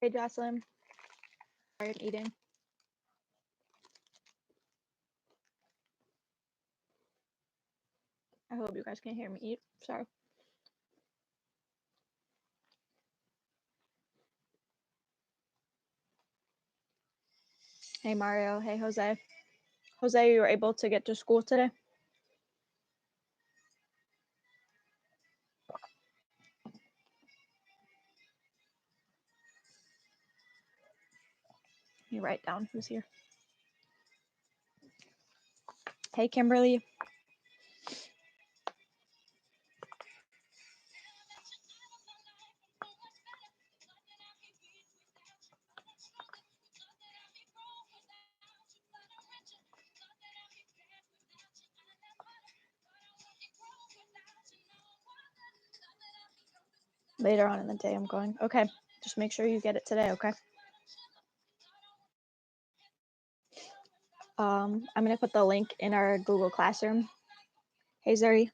Hey, Jocelyn. Sorry, I'm eating. I hope you guys can hear me eat. Sorry. Hey, Mario. Hey, Jose. Jose, you were able to get to school today? You write down who's here. Hey, Kimberly. Later on in the day, I'm going. Okay. Just make sure you get it today, okay? I'm going to put the link in our Google Classroom. Hey, Zuri.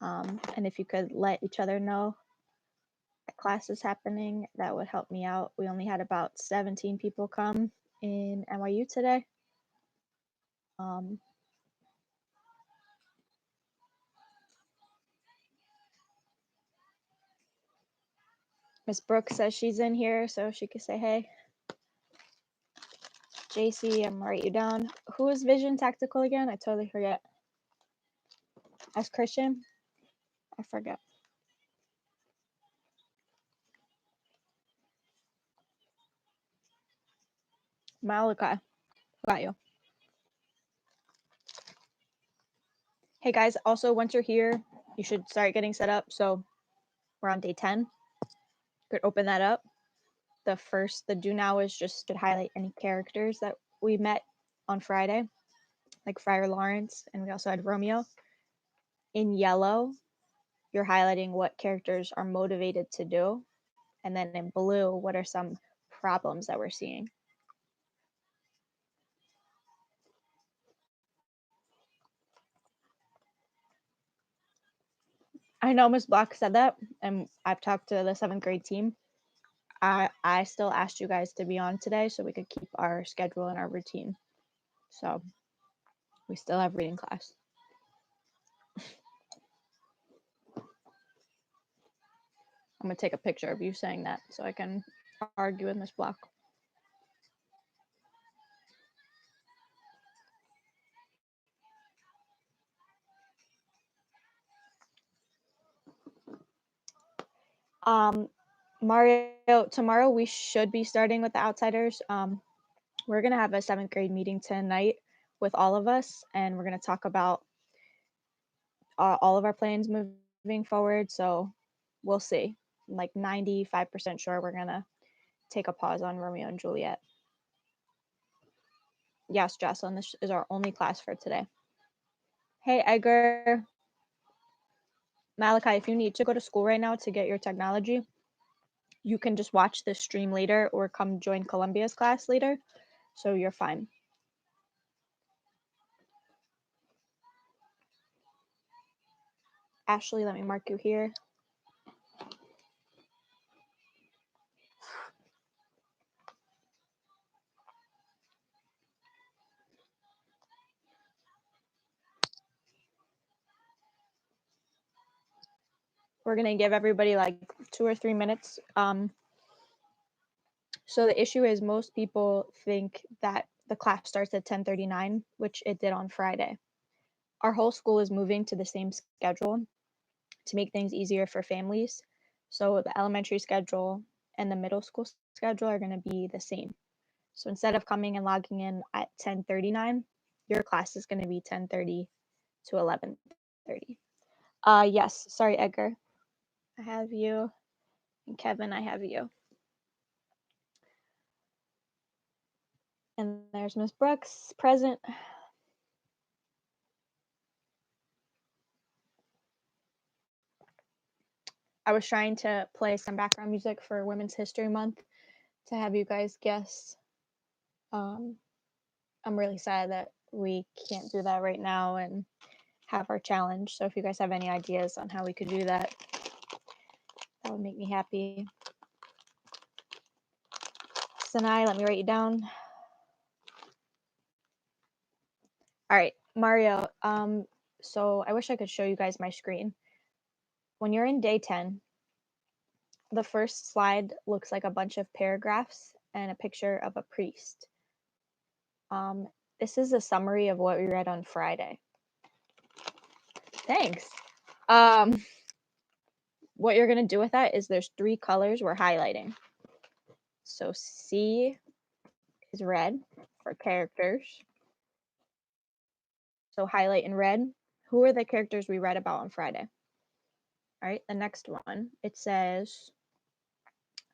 And if you could let each other know that class is happening, that would help me out. We only had about 17 people come in NYU today. Miss Brooks says she's in here, so she could say hey. JC, I'm gonna write you down. Who is Vision Tactical again? I totally forget. As Christian? I forget. Malachi. Got you. Hey guys, also once you're here, you should start getting set up. So we're on day 10. You could open that up. The do now is just to highlight any characters that we met on Friday, like Friar Lawrence, and we also had Romeo. In yellow, you're highlighting what characters are motivated to do. And then in blue, what are some problems that we're seeing? I know Miss Block said that, and I've talked to the 7th grade team. I still asked you guys to be on today so we could keep our schedule and our routine. So we still have reading class. I'm gonna take a picture of you saying that so I can argue with Miss Block. Mario, tomorrow we should be starting with the Outsiders. We're gonna have a 7th grade meeting tonight with all of us, and we're gonna talk about all of our plans moving forward. So we'll see. I'm like 95% sure we're gonna take a pause on Romeo and Juliet. Yes, Jocelyn, this is our only class for today. Hey, Edgar. Malachi, if you need to go to school right now to get your technology, you can just watch this stream later or come join Columbia's class later. So you're fine. Ashley, let me mark you here. We're gonna give everybody like 2 or 3 minutes. So the issue is most people think that the class starts at 10:39, which it did on Friday. Our whole school is moving to the same schedule to make things easier for families. So the elementary schedule and the middle school schedule are going to be the same. So instead of coming and logging in at 10:39, your class is going to be 10:30 to 11:30. Yes, sorry, Edgar. I have you. And Kevin, I have you. And there's Miss Brooks, present. I was trying to play some background music for Women's History Month to have you guys guess. I'm really sad that we can't do that right now and have our challenge. So if you guys have any ideas on how we could do that, that would make me happy. Sanai, let me write you down. All right, Mario. So I wish I could show you guys my screen. When you're in day 10, the first slide looks like a bunch of paragraphs and a picture of a priest. This is a summary of what we read on Friday. Thanks. What you're going to do with that is there's 3 colors we're highlighting. So C is red for characters. So highlight in red. Who are the characters we read about on Friday? All right, the next one, it says,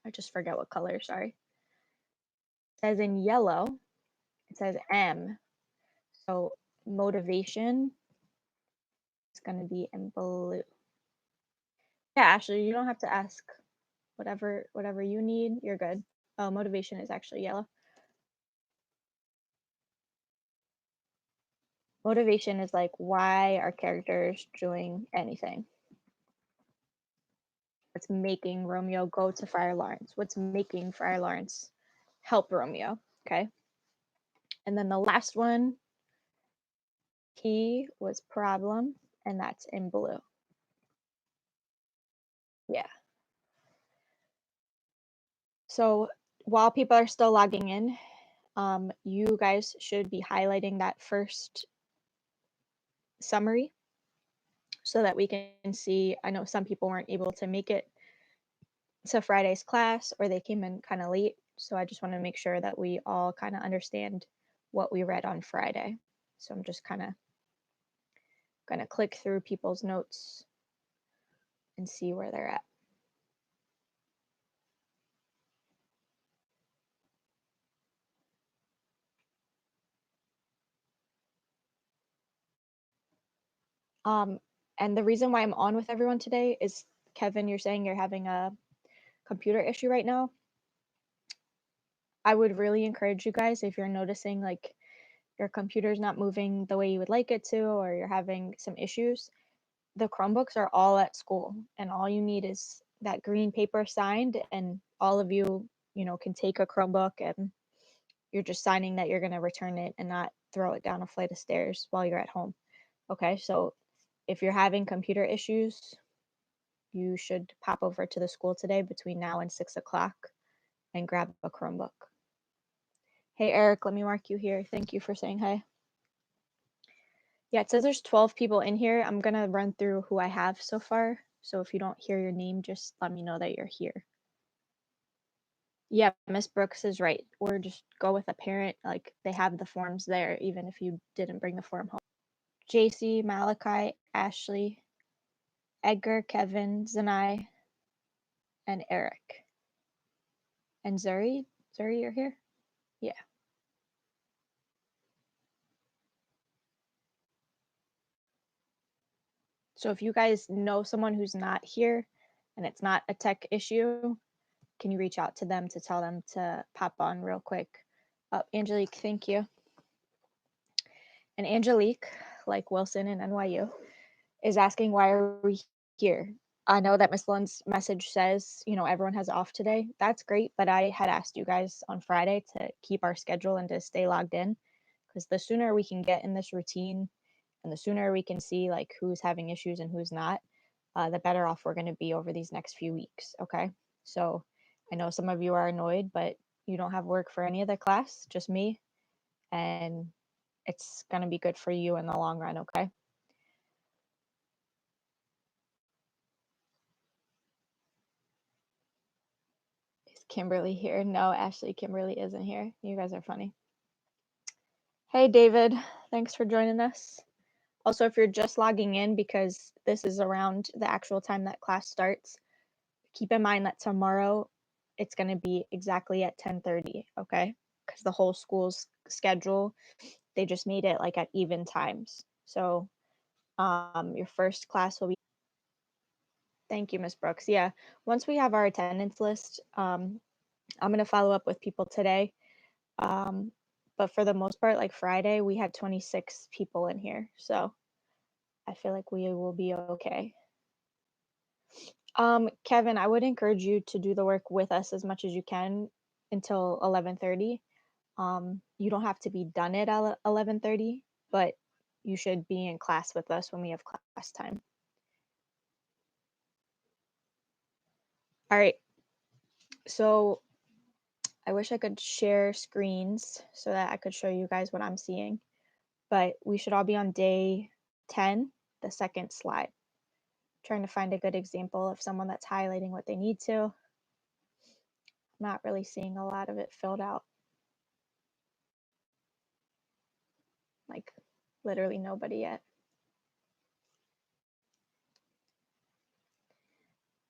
I just forget what color, sorry. It says in yellow, it says M. So motivation is going to be in blue. Yeah, Ashley, you don't have to ask. Whatever you need, you're good. Oh, motivation is actually yellow. Motivation is like, why are characters doing anything? What's making Romeo go to Friar Lawrence? What's making Friar Lawrence help Romeo? Okay. And then the last one, P was problem, and that's in blue. Yeah. So while people are still logging in, you guys should be highlighting that first summary so that we can see. I know some people weren't able to make it to Friday's class or they came in kind of late. So I just want to make sure that we all kind of understand what we read on Friday. So I'm just kind of going to click through people's notes and see where they're at. And the reason why I'm on with everyone today is, Kevin, you're saying you're having a computer issue right now. I would really encourage you guys, if you're noticing like your computer's not moving the way you would like it to, or you're having some issues, the Chromebooks are all at school, and all you need is that green paper signed, and all of you, can take a Chromebook and you're just signing that you're going to return it and not throw it down a flight of stairs while you're at home. Okay, so if you're having computer issues, you should pop over to the school today between now and 6 o'clock and grab a Chromebook. Hey, Eric, let me mark you here. Thank you for saying hi. Yeah, it says there's 12 people in here. I'm going to run through who I have so far. So if you don't hear your name, just let me know that you're here. Yeah, Miss Brooks is right. Or just go with a parent. Like, they have the forms there, even if you didn't bring the form home. JC, Malachi, Ashley, Edgar, Kevin, Zanai, and Eric. And Zuri? Zuri, you're here? Yeah. So if you guys know someone who's not here and it's not a tech issue, can you reach out to them to tell them to pop on real quick? Angelique, thank you. And Angelique, like Wilson and NYU, is asking, why are we here? I know that Miss Lund's message says, everyone has off today. That's great, but I had asked you guys on Friday to keep our schedule and to stay logged in, because the sooner we can get in this routine and the sooner we can see like who's having issues and who's not, the better off we're going to be over these next few weeks. Okay. So I know some of you are annoyed, but you don't have work for any other class, just me. And it's going to be good for you in the long run. Okay. Is Kimberly here? No, Ashley, Kimberly isn't here. You guys are funny. Hey, David. Thanks for joining us. Also, if you're just logging in because this is around the actual time that class starts, keep in mind that tomorrow it's going to be exactly at 10:30, okay? Because the whole school's schedule, they just made it like at even times. So your first class will be. Thank you, Miss Brooks. Yeah, once we have our attendance list, I'm going to follow up with people today. But for the most part, like Friday, we had 26 people in here. So I feel like we will be okay. Kevin, I would encourage you to do the work with us as much as you can. until 11:30. You don't have to be done at 11:30, but you should be in class with us when we have class time. All right. So I wish I could share screens so that I could show you guys what I'm seeing, but we should all be on day 10, the second slide. Trying to find a good example of someone that's highlighting what they need to. I'm not really seeing a lot of it filled out. Like literally nobody yet.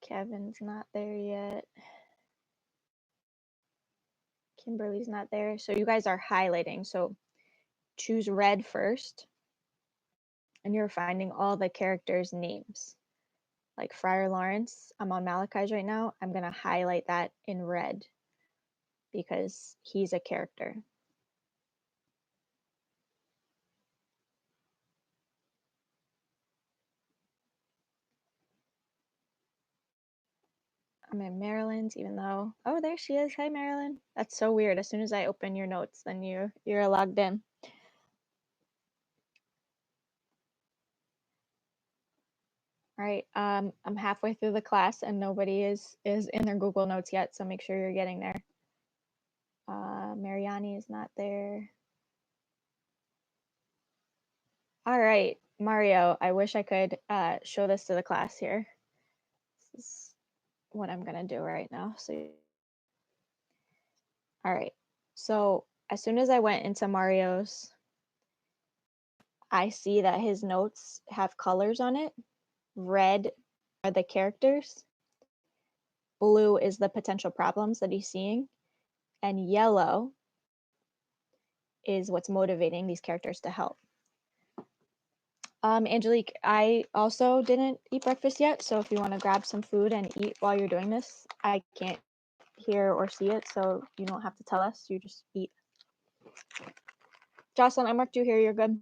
Kevin's not there yet. Kimberly's not there. So you guys are highlighting. So choose red first, and you're finding all the characters' names. Like Friar Lawrence, I'm on Malachi's right now. I'm going to highlight that in red because he's a character. I'm in Maryland's, even though, oh, there she is. Hi, Marilyn. That's so weird. As soon as I open your notes, then you're logged in. All right, I'm halfway through the class and nobody is in their Google Notes yet, so make sure you're getting there. Mariani is not there. All right, Mario, I wish I could show this to the class here. This is what I'm gonna do right now. All right, so as soon as I went into Mario's, I see that his notes have colors on it. Red are the characters, blue is the potential problems that he's seeing, and yellow is what's motivating these characters to help. Angelique, I also didn't eat breakfast yet, so if you want to grab some food and eat while you're doing this, I can't hear or see it, so you don't have to tell us, you just eat. Jocelyn, I marked you here, you're good.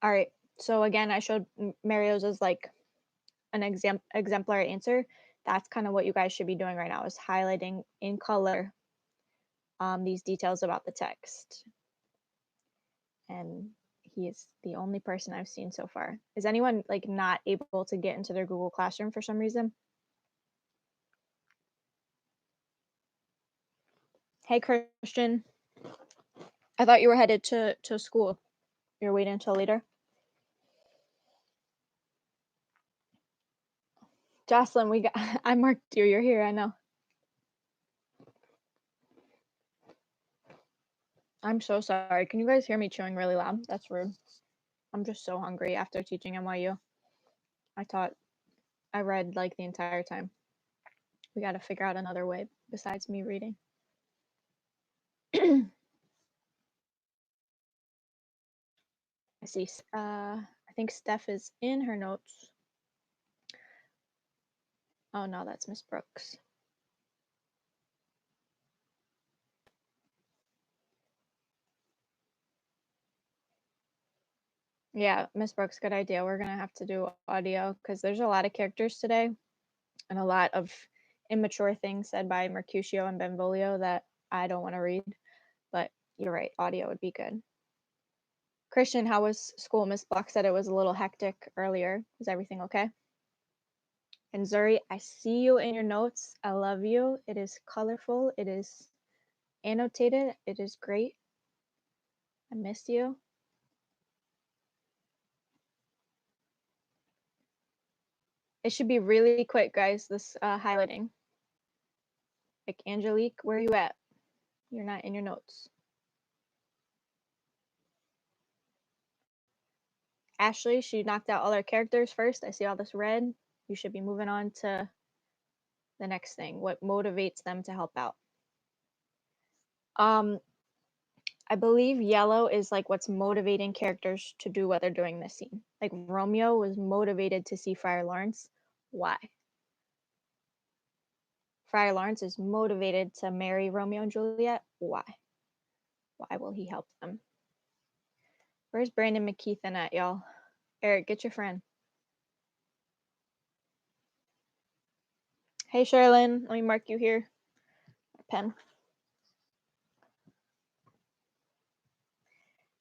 All right, so again, I showed Mario's as like an exemplary answer. That's kind of what you guys should be doing right now, is highlighting in color these details about the text. And he is the only person I've seen so far. Is anyone like not able to get into their Google Classroom for some reason? Hey, Christian. I thought you were headed to school. You're waiting until later? Jocelyn, we got, I marked you. You're here, I know. I'm so sorry. Can you guys hear me chewing really loud? That's rude. I'm just so hungry after teaching NYU. I read like the entire time. We got to figure out another way besides me reading. I see. I think Steph is in her notes. Oh no, that's Miss Brooks. Yeah, Miss Brooks, good idea. We're gonna have to do audio because there's a lot of characters today and a lot of immature things said by Mercutio and Benvolio that I don't want to read. But you're right, audio would be good. Christian, how was school? Miss Block said it was a little hectic earlier. Is everything okay? And Zuri, I see you in your notes. I love you. It is colorful. It is annotated. It is great. I miss you. It should be really quick, guys, this highlighting. Like, Angelique, where are you at? You're not in your notes. Ashley, she knocked out all her characters first. I see all this red. You should be moving on to the next thing. What motivates them to help out? I believe yellow is like what's motivating characters to do what they're doing in this scene. Like Romeo was motivated to see Friar Lawrence. Why? Friar Lawrence is motivated to marry Romeo and Juliet. Why? Why will he help them? Where's Brandon McKeithen at, y'all? Eric, get your friend. Hey, Sherilyn, let me mark you here. My pen.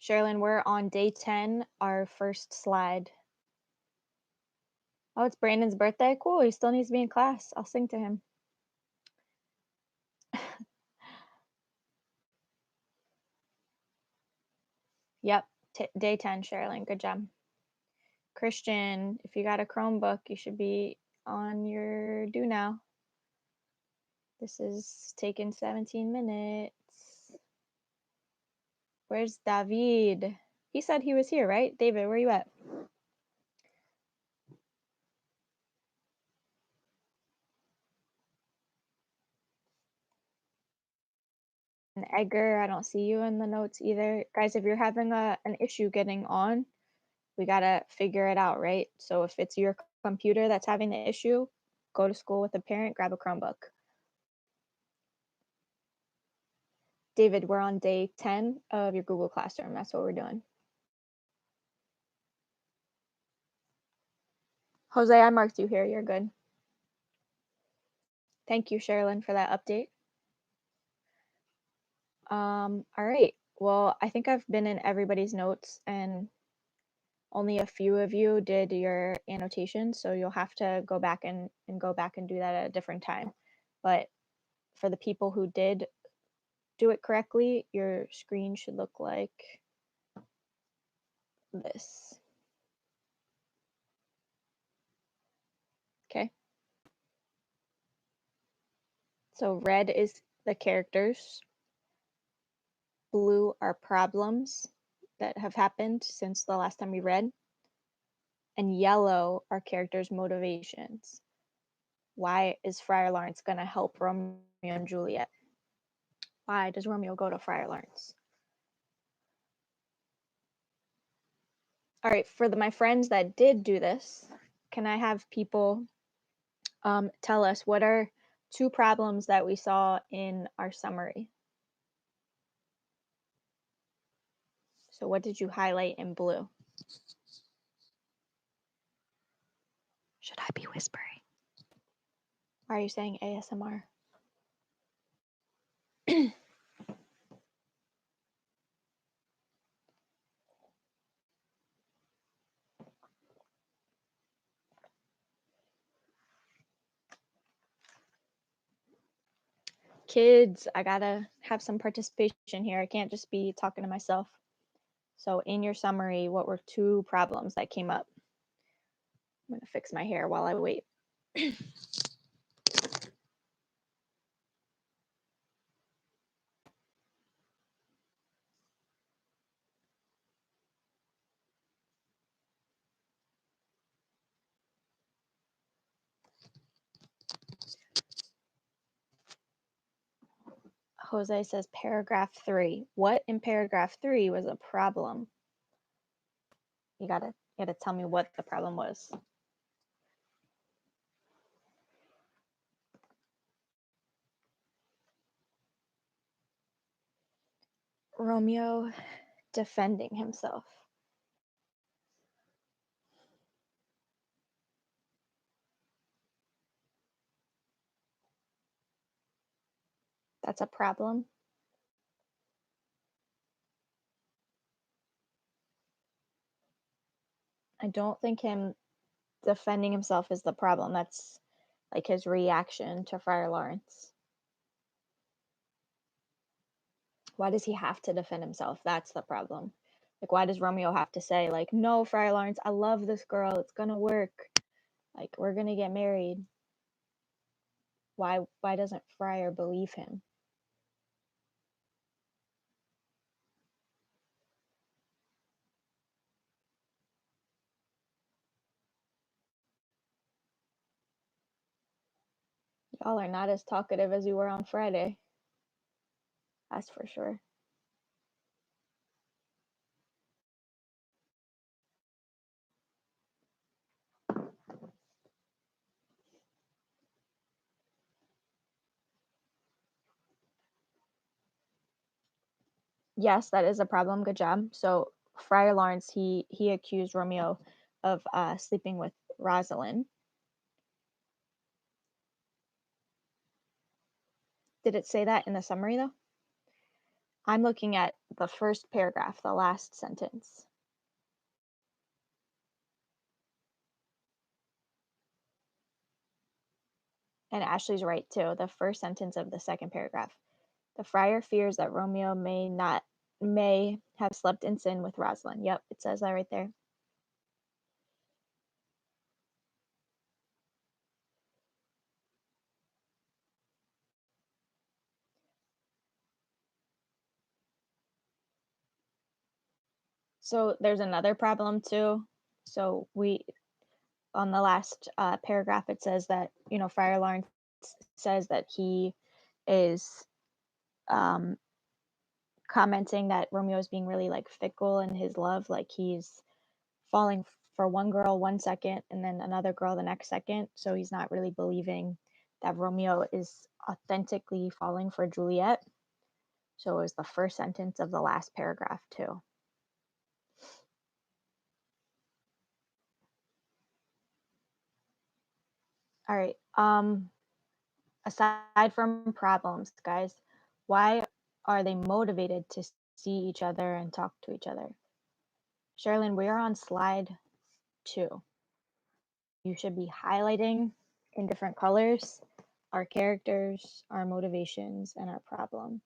Sherilyn, we're on day 10, our first slide. Oh, it's Brandon's birthday? Cool, he still needs to be in class. I'll sing to him. Yep, day 10, Sherilyn, good job. Christian, if you got a Chromebook, you should be on your do now. This is taking 17 minutes. Where's David? He said he was here, right? David, where you at? And Edgar, I don't see you in the notes either. Guys, if you're having an issue getting on, we gotta figure it out, right? So if it's your computer that's having the issue, go to school with a parent, grab a Chromebook. David, we're on day 10 of your Google Classroom. That's what we're doing. Jose, I marked you here. You're good. Thank you, Sherilyn, for that update. All right. Well, I think I've been in everybody's notes and only a few of you did your annotations, so you'll have to go back and go back and do that at a different time. But for the people who did do it correctly, your screen should look like this. Okay. So red is the characters. Blue are problems that have happened since the last time we read. And yellow are characters' motivations. Why is Friar Lawrence going to help Romeo and Juliet? Why does Romeo go to Friar Lawrence? All right, for my friends that did do this, can I have people tell us what are 2 problems that we saw in our summary? So what did you highlight in blue? Should I be whispering? Why are you saying ASMR? Kids, I gotta have some participation here. I can't just be talking to myself. So in your summary, what were 2 problems that came up? I'm gonna fix my hair while I wait. Jose says paragraph 3. What in paragraph 3 was a problem? You gotta tell me what the problem was. Romeo defending himself. That's a problem. I don't think him defending himself is the problem. That's like his reaction to Friar Lawrence. Why does he have to defend himself? That's the problem. Like, why does Romeo have to say, like, no, Friar Lawrence, I love this girl. It's gonna work. Like, we're gonna get married. Why doesn't Friar believe him? Y'all are not as talkative as you were on Friday. That's for sure. Yes, that is a problem. Good job. So Friar Lawrence, he accused Romeo of sleeping with Rosalind. Did it say that in the summary though? I'm looking at the first paragraph, the last sentence. And Ashley's right too. The first sentence of the second paragraph. The friar fears that Romeo may have slept in sin with Rosalind. Yep, it says that right there. So there's another problem too. So on the last paragraph, it says that, Friar Lawrence says that he is commenting that Romeo is being really like fickle in his love, like he's falling for one girl 1 second and then another girl the next second. So he's not really believing that Romeo is authentically falling for Juliet. So it was the first sentence of the last paragraph too. All right. Aside from problems, guys, why are they motivated to see each other and talk to each other? Sherilyn, we are on slide 2. You should be highlighting in different colors our characters, our motivations, and our problem.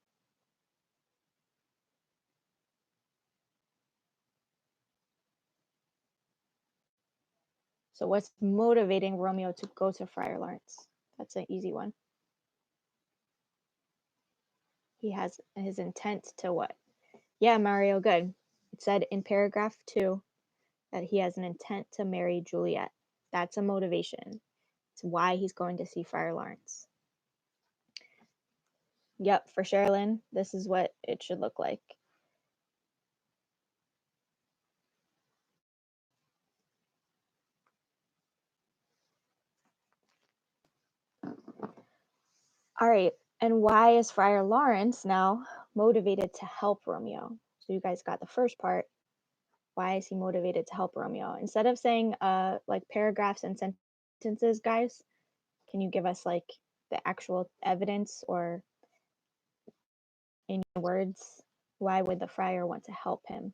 So what's motivating Romeo to go to Friar Lawrence? That's an easy one. He has his intent to what? Yeah, Mario, good. It said in paragraph 2 that he has an intent to marry Juliet. That's a motivation. It's why he's going to see Friar Lawrence. Yep, for Sherilyn, this is what it should look like. All right, and why is Friar Lawrence now motivated to help Romeo? So you guys got the first part. Why is he motivated to help Romeo? Instead of saying like paragraphs and sentences, guys, can you give us like the actual evidence or in words? Why would the friar want to help him?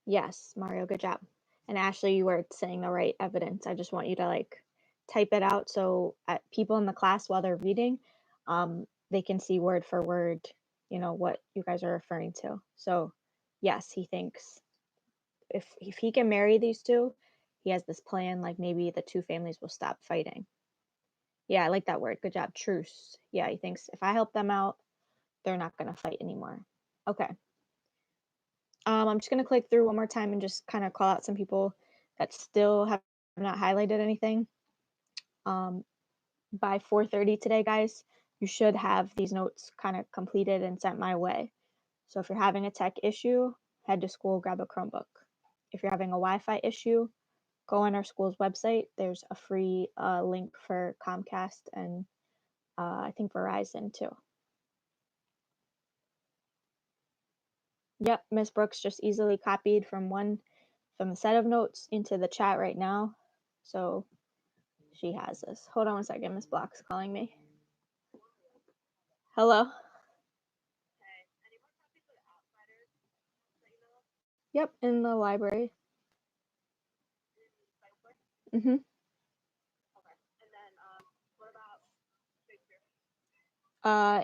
Yes, Mario, good job. And Ashley, you were saying the right evidence. I just want you to like type it out so people in the class while they're reading, they can see word for word, what you guys are referring to. So yes, he thinks if he can marry these two, he has this plan, like maybe the two families will stop fighting. Yeah, I like that word. Good job. Truce. Yeah, he thinks if I help them out, they're not going to fight anymore. Okay. I'm just going to click through one more time and just kind of call out some people that still have not highlighted anything. By 4:30 today, guys, you should have these notes kind of completed and sent my way. So if you're having a tech issue, head to school, grab a Chromebook. If you're having a Wi-Fi issue, go on our school's website. There's a free link for Comcast and I think Verizon too. Yep, Miss Brooks just easily copied from the set of notes into the chat right now. So she has this. Hold on one second, Miss Block's calling me. Hello? Yep, in the library. Mm-hmm.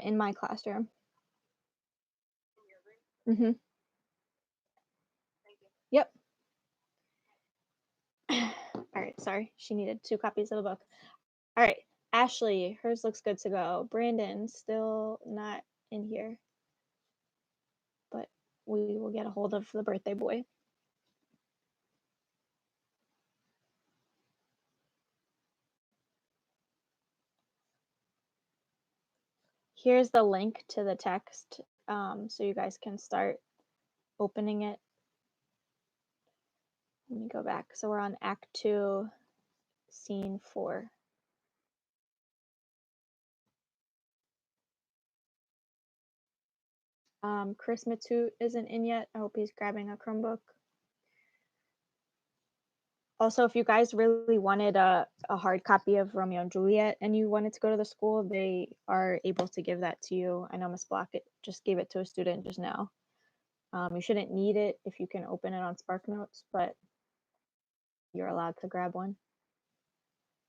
In my classroom. Mm-hmm. Yep. All right, sorry. She needed 2 copies of the book. All right, Ashley, hers looks good to go. Brandon, still not in here, but we will get a hold of the birthday boy. Here's the link to the text, so you guys can start opening it. Let me go back. So we're on Act 2, Scene 4. Chris Matute isn't in yet. I hope he's grabbing a Chromebook. Also, if you guys really wanted a hard copy of Romeo and Juliet and you wanted to go to the school, they are able to give that to you. I know Miss Blockett just gave it to a student just now. You shouldn't need it if you can open it on SparkNotes, but you're allowed to grab one.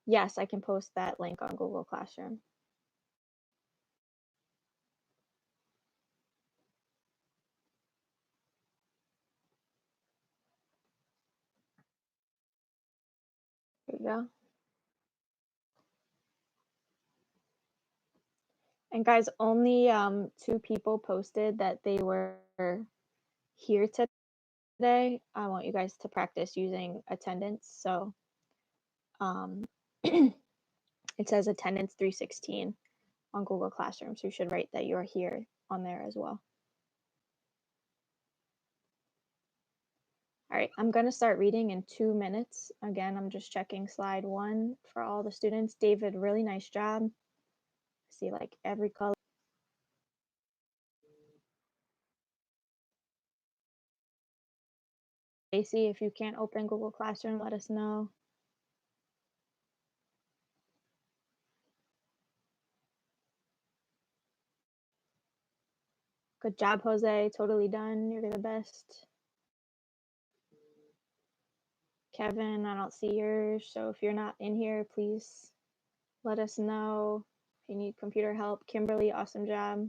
Yes, I can post that link on Google Classroom. There you go. And guys, only 2 people posted that they were here today. I want you guys to practice using attendance. So it says attendance 316 on Google Classroom. So you should write that you're here on there as well. All right, I'm going to start reading in 2 minutes. Again, I'm just checking slide 1 for all the students. David, really nice job. See like every color. Stacy, if you can't open Google Classroom, let us know. Good job, Jose. Totally done. You're the best. Kevin, I don't see yours. So if you're not in here, please let us know if you need computer help. Kimberly, awesome job.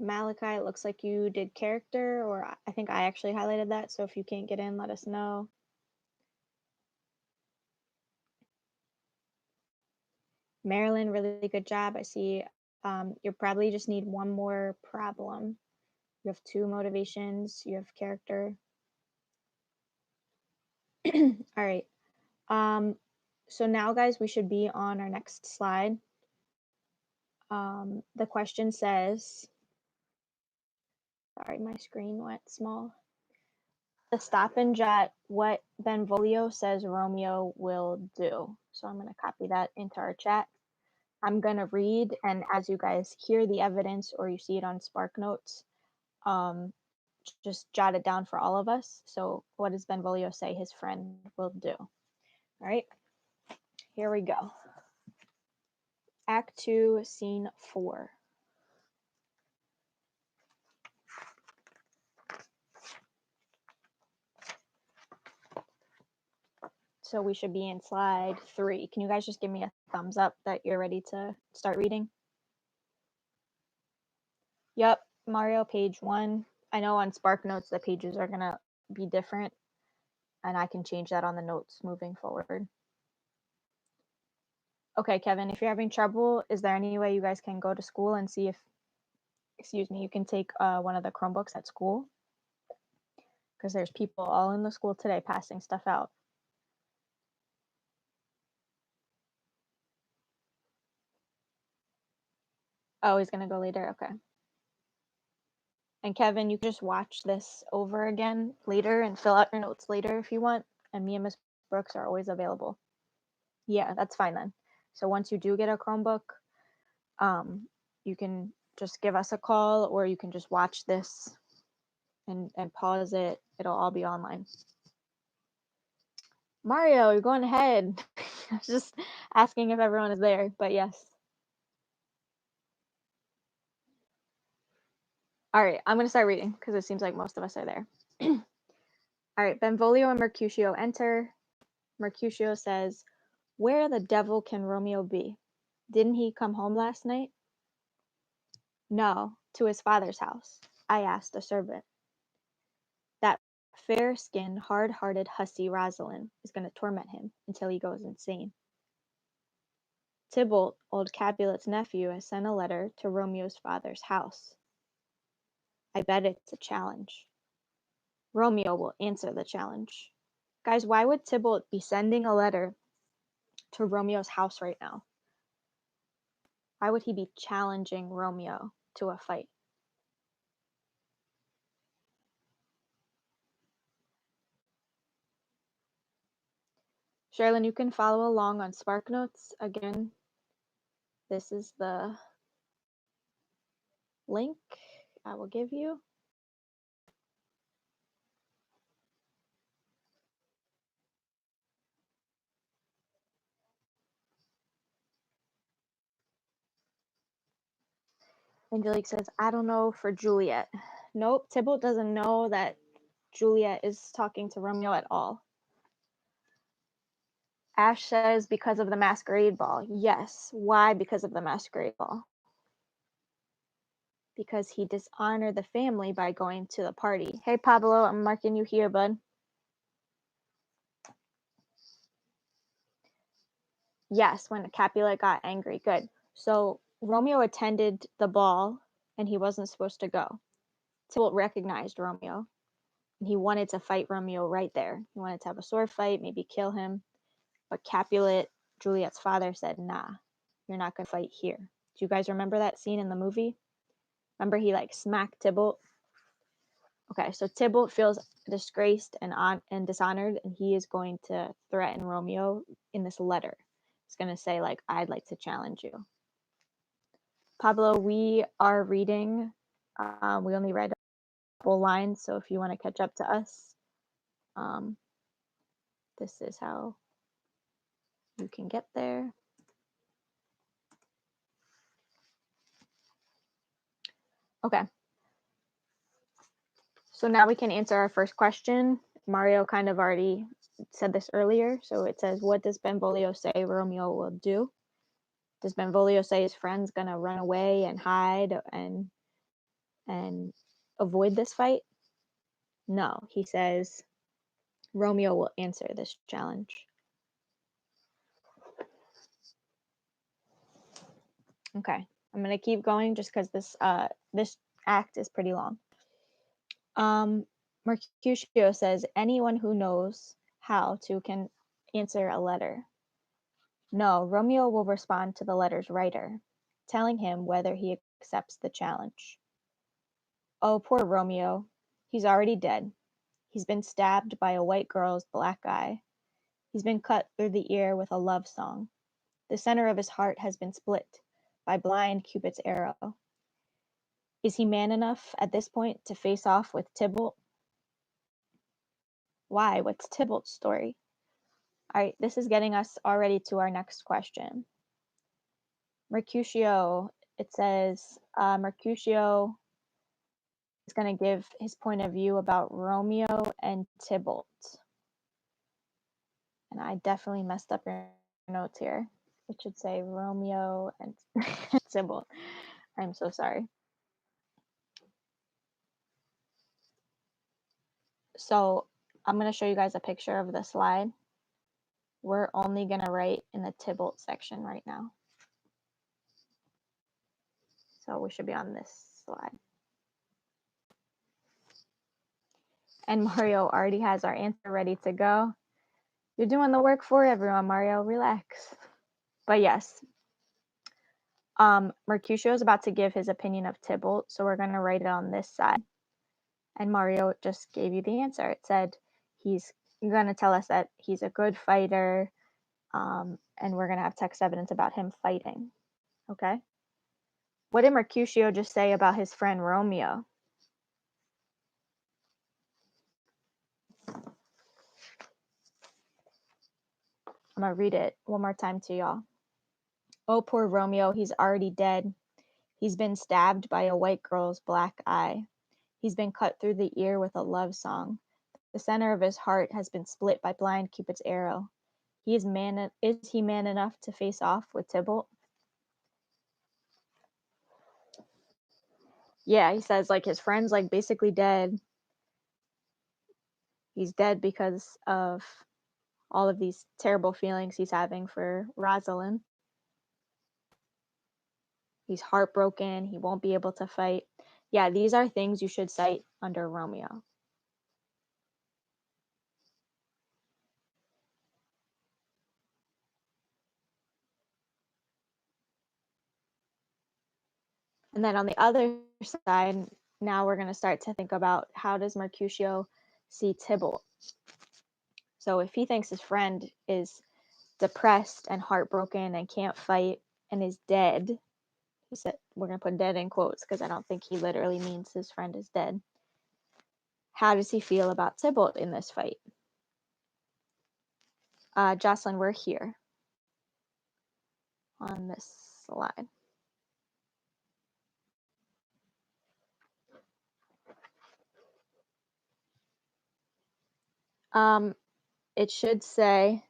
Malachi, it looks like you did character, or I think I actually highlighted that. So if you can't get in, let us know. Marilyn, really good job. I see you probably just need one more problem. You have 2 motivations, you have character. All right. So now, guys, we should be on our next slide. The question says, sorry, my screen went small. The stop and jot what Benvolio says Romeo will do. So I'm going to copy that into our chat. I'm going to read, and as you guys hear the evidence or you see it on SparkNotes, just jot it down for all of us. So what does Benvolio say his friend will do? All right, here we go. Act 2, Scene 4. So we should be in slide 3. Can you guys just give me a thumbs up that you're ready to start reading? Yep, Mario, page 1. I know on SparkNotes the pages are going to be different, and I can change that on the notes moving forward. Okay, Kevin, if you're having trouble, is there any way you guys can go to school and see if, excuse me, you can take one of the Chromebooks at school? Because there's people all in the school today passing stuff out. Oh, he's going to go later? Okay. And Kevin, you can just watch this over again later and fill out your notes later if you want. And me and Miss Brooks are always available. Yeah, that's fine then. So once you do get a Chromebook, you can just give us a call, or you can just watch this and pause it. It'll all be online. Mario, you're going ahead. I was just asking if everyone is there, but yes. All right, I'm going to start reading because it seems like most of us are there. All right, Benvolio and Mercutio enter. Mercutio says, "Where the devil can Romeo be? Didn't he come home last night?" "No, to his father's house. I asked a servant. That fair-skinned, hard-hearted hussy Rosalind is going to torment him until he goes insane. Tybalt, old Capulet's nephew, has sent a letter to Romeo's father's house. I bet it's a challenge. Romeo will answer the challenge." Guys, why would Tybalt be sending a letter to Romeo's house right now? Why would he be challenging Romeo to a fight? Sherilyn, you can follow along on SparkNotes again. This is the link I will give you. Angelique says, I don't know for Juliet. Nope, Tybalt doesn't know that Juliet is talking to Romeo at all. Ash says because of the masquerade ball. Yes. Why because of the masquerade ball? Because he dishonored the family by going to the party. Hey, Pablo, I'm marking you here, bud. Yes, when Capulet got angry. Good. So Romeo attended the ball and he wasn't supposed to go. Tybalt recognized Romeo and he wanted to fight Romeo right there. He wanted to have a sword fight, maybe kill him. But Capulet, Juliet's father, said, nah, you're not going to fight here. Do you guys remember that scene in the movie? Remember he like smacked Tybalt? Okay, so Tybalt feels disgraced and dishonored, and he is going to threaten Romeo in this letter. He's going to say, like, I'd like to challenge you. Pablo, we are reading. We only read a couple lines, so if you want to catch up to us, this is how you can get there. Okay. So now we can answer our first question. Mario kind of already said this earlier. So it says, what does Benvolio say Romeo will do? Does Benvolio say his friend's going to run away and hide and avoid this fight? No, he says Romeo will answer this challenge. Okay, I'm going to keep going just because this act is pretty long. Mercutio says anyone who knows how to can answer a letter. No, Romeo will respond to the letter's writer, telling him whether he accepts the challenge. Oh, poor Romeo. He's already dead. He's been stabbed by a white girl's black eye. He's been cut through the ear with a love song. The center of his heart has been split by blind Cupid's arrow. Is he man enough at this point to face off with Tybalt? Why? What's Tybalt's story? All right, this is getting us already to our next question. Mercutio, it says Mercutio is going to give his point of view about Romeo and Tybalt. And I definitely messed up your notes here. It should say Romeo and Tybalt. I'm so sorry. So I'm going to show you guys a picture of the slide. We're only going to write in the Tybalt section right now. So we should be on this slide. And Mario already has our answer ready to go. You're doing the work for everyone, Mario. Relax. But yes, Mercutio is about to give his opinion of Tybalt, so we're going to write it on this side. And Mario just gave you the answer. It said he's going to tell us that he's a good fighter, and we're going to have text evidence about him fighting. Okay? What did Mercutio just say about his friend Romeo? I'm going to read it one more time to y'all. Oh, poor Romeo, he's already dead. He's been stabbed by a white girl's black eye. He's been cut through the ear with a love song. The center of his heart has been split by blind Cupid's arrow. Is he man enough to face off with Tybalt? Yeah, he says like his friend's like basically dead. He's dead because of all of these terrible feelings he's having for Rosalind. He's heartbroken. He won't be able to fight. Yeah, these are things you should cite under Romeo. And then on the other side, now we're going to start to think about how does Mercutio see Tybalt? So if he thinks his friend is depressed and heartbroken and can't fight, and is dead. He said, we're going to put dead in quotes because I don't think he literally means his friend is dead. How does he feel about Tybalt in this fight? Jocelyn, we're here on this slide. It should say,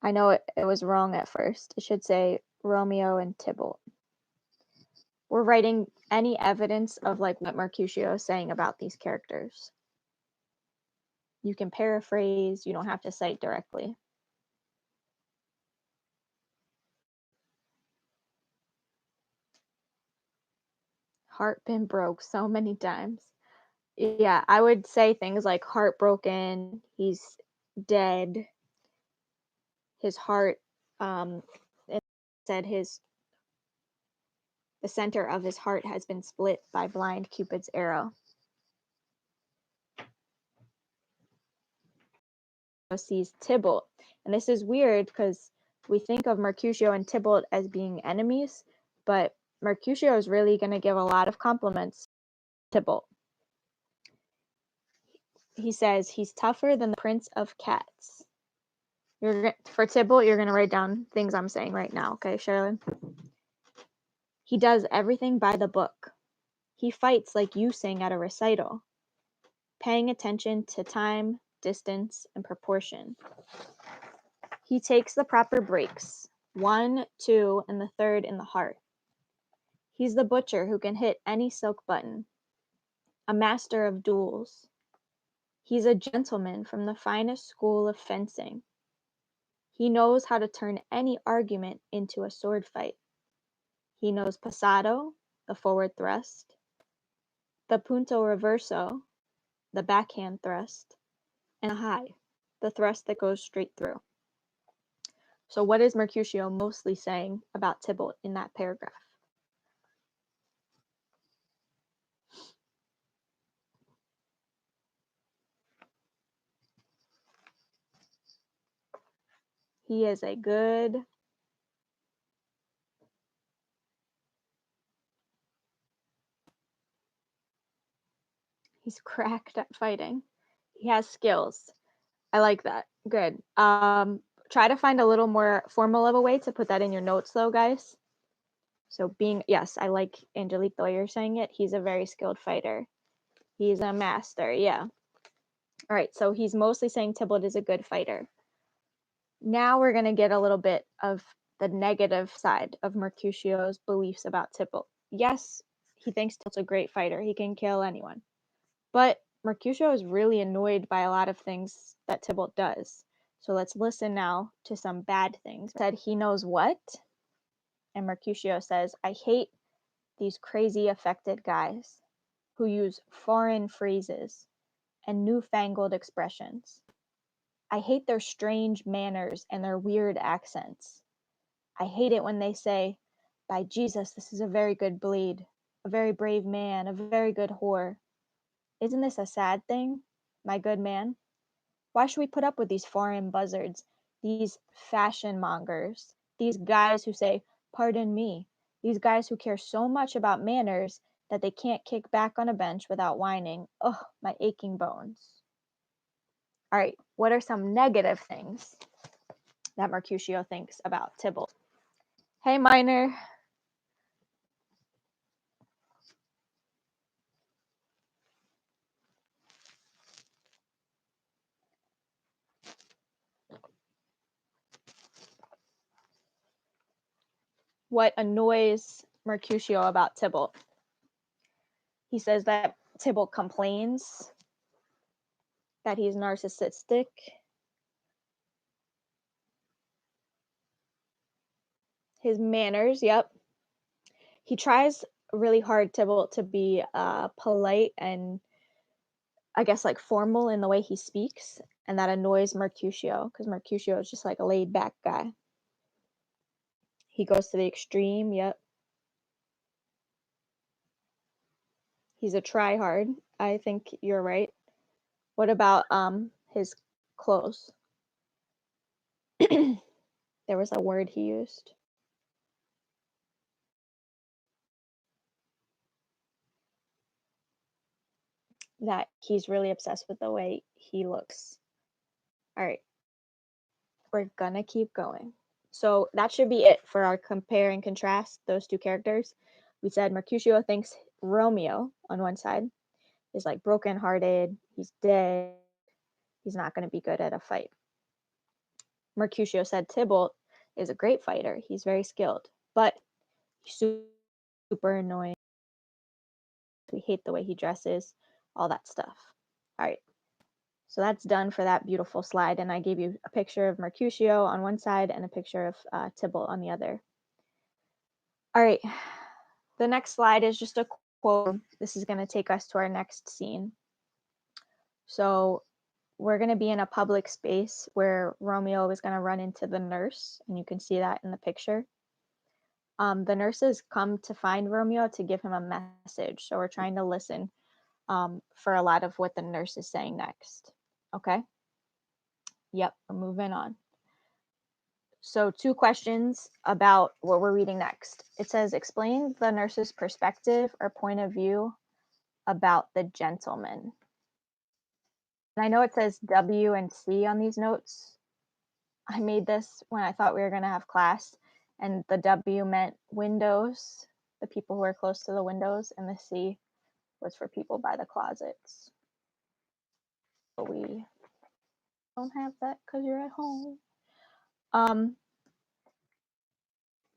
I know it was wrong at first. It should say Romeo and Tybalt. We're writing any evidence of like what Mercutio is saying about these characters. You can paraphrase, you don't have to cite directly. Heart been broke so many times. Yeah, I would say things like heartbroken, he's dead, his heart, it said the center of his heart has been split by blind Cupid's arrow. Sees Tybalt, and this is weird because we think of Mercutio and Tybalt as being enemies, but Mercutio is really going to give a lot of compliments to Tybalt. He says he's tougher than the Prince of Cats. For Tybalt, you're going to write down things I'm saying right now, okay, Sherilyn? He does everything by the book. He fights like you sing at a recital, paying attention to time, distance, and proportion. He takes the proper breaks, 1, 2, and the third in the heart. He's the butcher who can hit any silk button, a master of duels. He's a gentleman from the finest school of fencing. He knows how to turn any argument into a sword fight. He knows passado, the forward thrust, the punto reverso, the backhand thrust, and a high, the thrust that goes straight through. So what is Mercutio mostly saying about Tybalt in that paragraph? He is a good he's cracked at fighting. He has skills. I like that. Good. Try to find a little more formal of a way to put that in your notes though, guys. So yes, I like Angelique the way you're saying it. He's a very skilled fighter. He's a master, yeah. All right, so he's mostly saying Tybalt is a good fighter. Now we're going to get a little bit of the negative side of Mercutio's beliefs about Tybalt. Yes, he thinks Tybalt's a great fighter. He can kill anyone. But Mercutio is really annoyed by a lot of things that Tybalt does. So let's listen now to some bad things. He said he knows what? And Mercutio says, I hate these crazy affected guys who use foreign phrases and newfangled expressions. I hate their strange manners and their weird accents. I hate it when they say, by Jesus, this is a very good bleed, a very brave man, a very good whore. Isn't this a sad thing, my good man? Why should we put up with these foreign buzzards, these fashion mongers, these guys who say, pardon me, these guys who care so much about manners that they can't kick back on a bench without whining, oh, my aching bones. All right, what are some negative things that Mercutio thinks about Tybalt? Hey, Miner. What annoys Mercutio about Tybalt? He says that Tybalt complains, that he's narcissistic. His manners, yep. He tries really hard, Tybalt, to be polite and I guess like formal in the way he speaks, and that annoys Mercutio because Mercutio is just like a laid back guy. He goes to the extreme, yep. He's a try hard. I think you're right. What about his clothes? There was a word he used. that he's really obsessed with the way he looks. All right, we're gonna keep going. So that should be it for our compare and contrast those two characters. We said Mercutio thinks Romeo on one side is like brokenhearted, he's dead, he's not going to be good at a fight. Mercutio said Tybalt is a great fighter, he's very skilled, but he's super annoying. We hate the way he dresses, all that stuff. All right. So that's done for that beautiful slide. And I gave you a picture of Mercutio on one side and a picture of Tybalt on the other. All right. The next slide is just a quote. This is going to take us to our next scene. So we're going to be in a public space where Romeo is going to run into the nurse. And you can see that in the picture. The nurses come to find Romeo to give him a message. So we're trying to listen for a lot of what the nurse is saying next. Okay? Yep, we're moving on. So 2 questions about what we're reading next. It says, explain the nurse's perspective or point of view about the gentleman. And I know it says W and C on these notes. I made this when I thought we were going to have class, and the W meant windows, the people who are close to the windows, and the C was for people by the closets. But we don't have that because you're at home.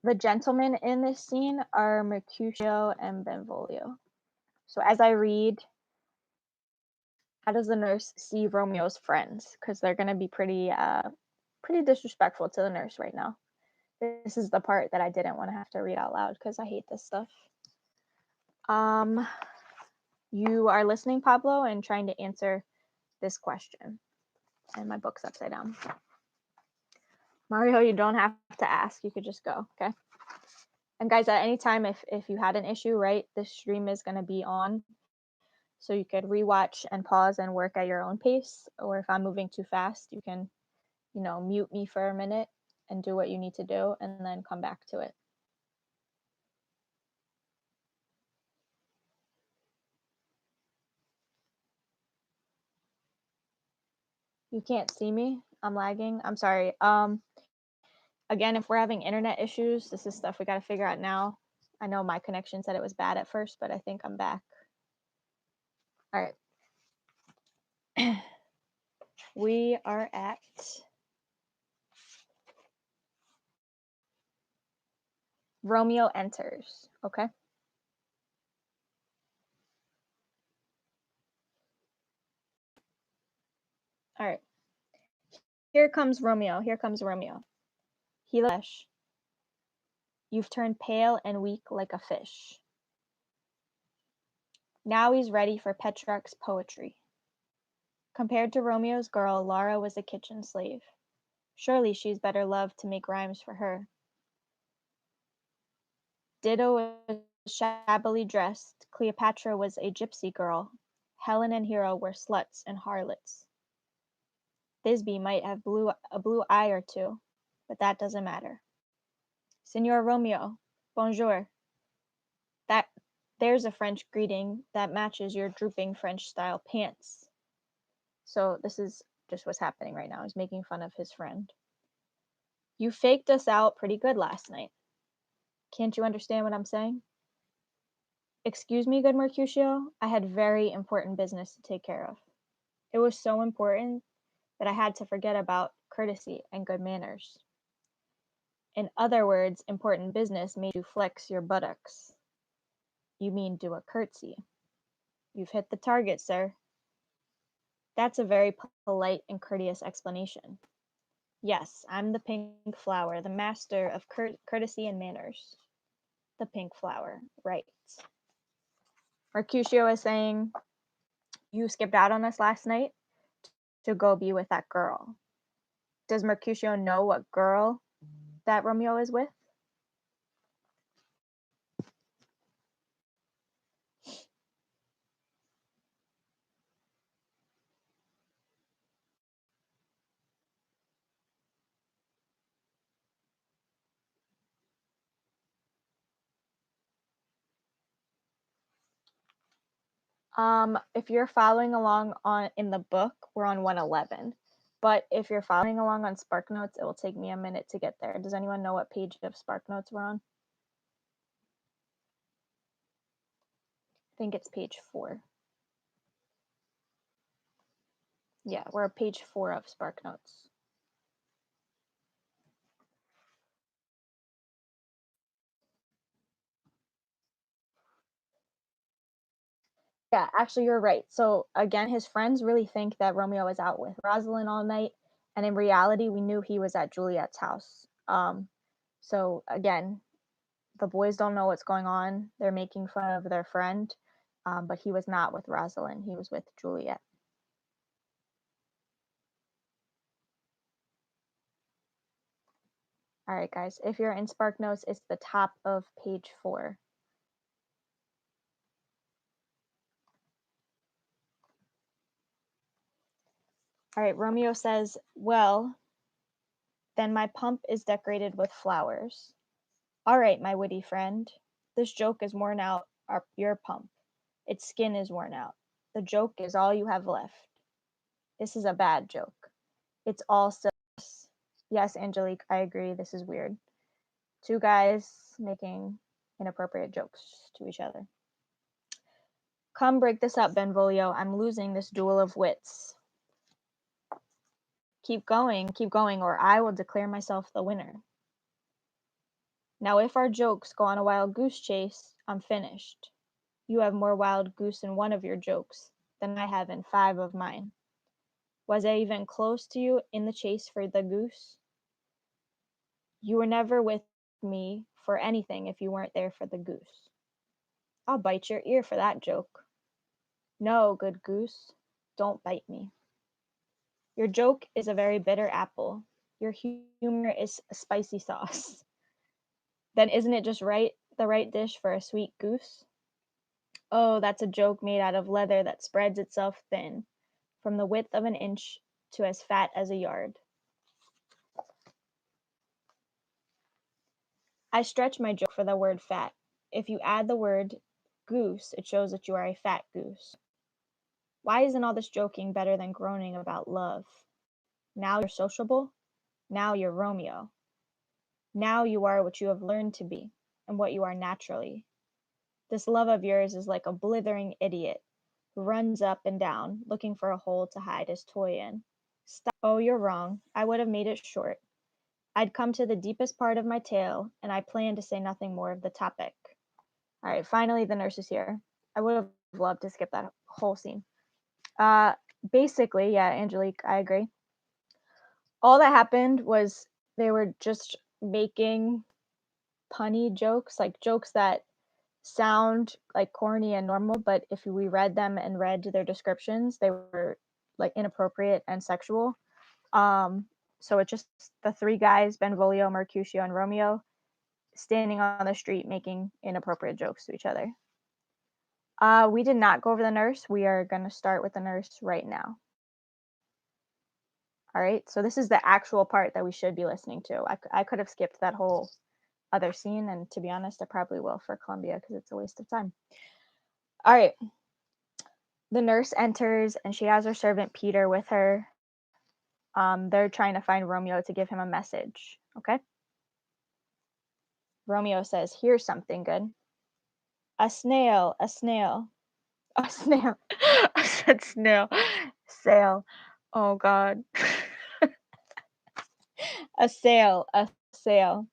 The gentlemen in this scene are Mercutio and Benvolio. So as I read, how does the nurse see Romeo's friends? Because they're going to be pretty disrespectful to the nurse right now. This is the part that I didn't want to have to read out loud because I hate this stuff. You are listening, Pablo, and trying to answer this question. And my book's upside down. Mario, you don't have to ask. You could just go, okay? And guys, at any time, if you had an issue, right, this stream is going to be on. So you could rewatch and pause and work at your own pace. Or if I'm moving too fast, you can, mute me for a minute and do what you need to do and then come back to it. You can't see me? I'm lagging. I'm sorry. Again, if we're having internet issues, this is stuff we got to figure out now. I know my connection said it was bad at first, but I think I'm back. All right. We are at Romeo enters, okay? All right. Here comes Romeo. Here comes Romeo. He looks. You've turned pale and weak like a fish. Now he's ready for Petrarch's poetry. Compared to Romeo's girl, Lara was a kitchen slave. Surely she's better loved to make rhymes for her. Dido was shabbily dressed. Cleopatra was a gypsy girl. Helen and Hero were sluts and harlots. Thisbe might have a blue eye or two, but that doesn't matter. Signor Romeo, bonjour. There's a French greeting that matches your drooping French-style pants. So this is just what's happening right now. He's making fun of his friend. You faked us out pretty good last night. Can't you understand what I'm saying? Excuse me, good Mercutio. I had very important business to take care of. It was so important that I had to forget about courtesy and good manners. In other words, important business made you flex your buttocks. You mean do a curtsy. You've hit the target, sir. That's a very polite and courteous explanation. Yes, I'm the pink flower, the master of courtesy and manners. The pink flower, right. Mercutio is saying, you skipped out on us last night to go be with that girl. Does Mercutio know what girl that Romeo is with? If you're following along in the book, we're on 111. But if you're following along on SparkNotes, it will take me a minute to get there. Does anyone know what page of SparkNotes we're on? I think it's page 4. Yeah, we're at page 4 of SparkNotes. Yeah, actually, you're right. So again, his friends really think that Romeo was out with Rosalind all night, and in reality, we knew he was at Juliet's house. So again, the boys don't know what's going on. They're making fun of their friend, but he was not with Rosalind. He was with Juliet. All right, guys. If you're in SparkNotes, it's the top of page 4. All right, Romeo says, "Well, then my pump is decorated with flowers. All right, my witty friend. This joke is worn out your pump. Its skin is worn out. The joke is all you have left. This is a bad joke. It's all silliness." Yes, Angelique, I agree. This is weird. Two guys making inappropriate jokes to each other. Come break this up, Benvolio. I'm losing this duel of wits. Keep going, or I will declare myself the winner. Now, if our jokes go on a wild goose chase, I'm finished. You have more wild goose in one of your jokes than I have in 5 of mine. Was I even close to you in the chase for the goose? You were never with me for anything if you weren't there for the goose. I'll bite your ear for that joke. No, good goose, don't bite me. Your joke is a very bitter apple. Your humor is a spicy sauce. Then isn't it just the right dish for a sweet goose? Oh, that's a joke made out of leather that spreads itself thin, from the width of an inch to as fat as a yard. I stretch my joke for the word fat. If you add the word goose, it shows that you are a fat goose. Why isn't all this joking better than groaning about love? Now you're sociable. Now you're Romeo. Now you are what you have learned to be, and what you are naturally. This love of yours is like a blithering idiot who runs up and down, looking for a hole to hide his toy in. Stop. Oh, you're wrong. I would have made it short. I'd come to the deepest part of my tale, and I plan to say nothing more of the topic. All right, finally, the nurse is here. I would have loved to skip that whole scene. Uh, Basically, yeah, Angelique, I agree. All that happened was they were just making punny jokes, like jokes that sound like corny and normal, but if we read them and read their descriptions, they were like inappropriate and sexual. So it's just the 3 guys, Benvolio, Mercutio, and Romeo, standing on the street making inappropriate jokes to each other. We did not go over the nurse. We are going to start with the nurse right now. All right, so this is the actual part that we should be listening to. I could have skipped that whole other scene, and to be honest, I probably will for Columbia because it's a waste of time. All right. The nurse enters and she has her servant Peter with her. They're trying to find Romeo to give him a message. Okay. Romeo says, "Here's something good. A snail, a snail, a snail." I said snail. Sail. Oh, God. A sail, a sail.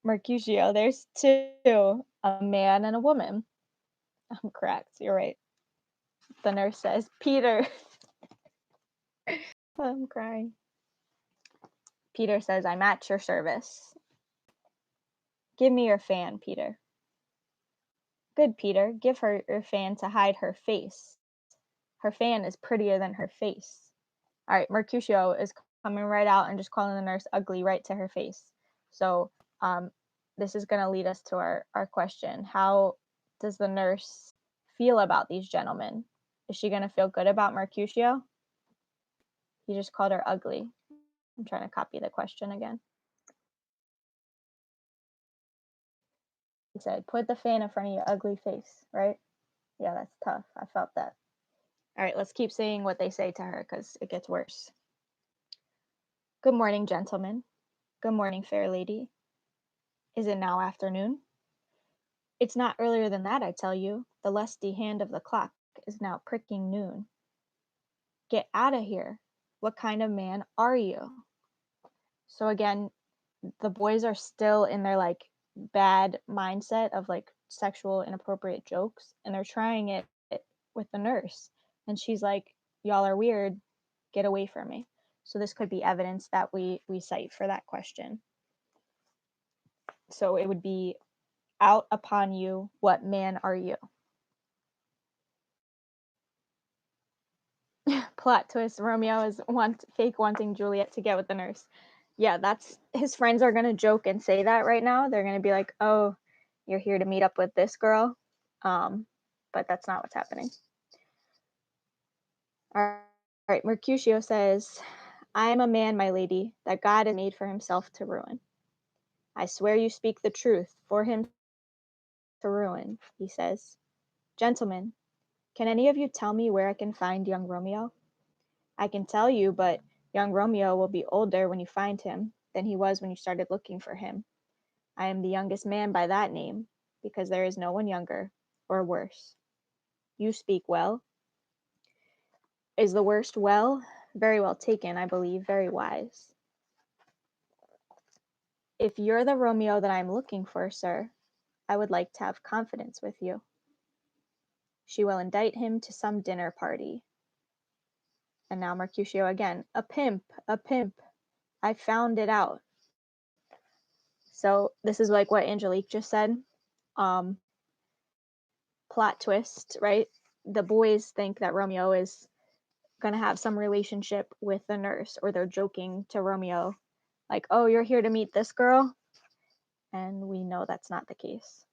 Mercutio, there's 2, a man and a woman. I'm correct. You're right. The nurse says, "Peter." I'm crying. Peter says, "I'm at your service." "Give me your fan, Peter." "Good, Peter, give her your fan to hide her face. Her fan is prettier than her face." All right, Mercutio is coming right out and just calling the nurse ugly right to her face. So this is going to lead us to our question. How does the nurse feel about these gentlemen? Is she going to feel good about Mercutio? He just called her ugly. I'm trying to copy the question again. He said, "Put the fan in front of your ugly face," right? Yeah, that's tough. I felt that. All right, let's keep saying what they say to her because it gets worse. Good morning, gentlemen. Good morning, fair lady. Is it now afternoon? It's not earlier than that, I tell you. The lusty hand of the clock is now pricking noon. Get out of here. What kind of man are you? So again, the boys are still in their like bad mindset of like sexual inappropriate jokes, and they're trying it with the nurse, and she's like, y'all are weird, get away from me. So this could be evidence that we cite for that question. So it would be, out upon you, what man are you? Plot twist, Romeo is fake wanting Juliet to get with the nurse. Yeah, that's, his friends are gonna joke and say that right now. They're gonna be like, oh, you're here to meet up with this girl. But that's not what's happening. All right, Mercutio says, I am a man, my lady, that God has made for himself to ruin. I swear you speak the truth, for him to ruin, he says. Gentlemen, can any of you tell me where I can find young Romeo? I can tell you, but young Romeo will be older when you find him than he was when you started looking for him. I am the youngest man by that name, because there is no one younger, or worse. You speak well. Is the worst well? Very well taken, I believe, very wise. If you're the Romeo that I'm looking for, sir, I would like to have confidence with you. She will indict him to some dinner party. And now Mercutio again. A pimp, a pimp. I found it out. So this is like what Angelique just said. Um, Plot twist, right? The boys think that Romeo is going to have some relationship with the nurse, or they're joking to Romeo, like, oh, you're here to meet this girl? And we know that's not the case.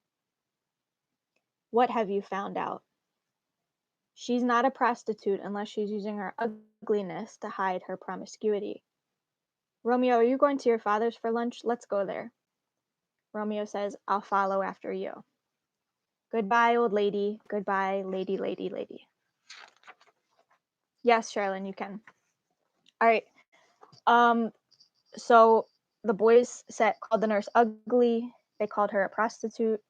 What have you found out? She's not a prostitute unless she's using her ugliness to hide her promiscuity. Romeo, are you going to your father's for lunch? Let's go there. Romeo says, I'll follow after you. Goodbye, old lady. Goodbye, lady, lady, lady. Yes, Sherilyn, you can. All right. So the boys called the nurse ugly. They called her a prostitute,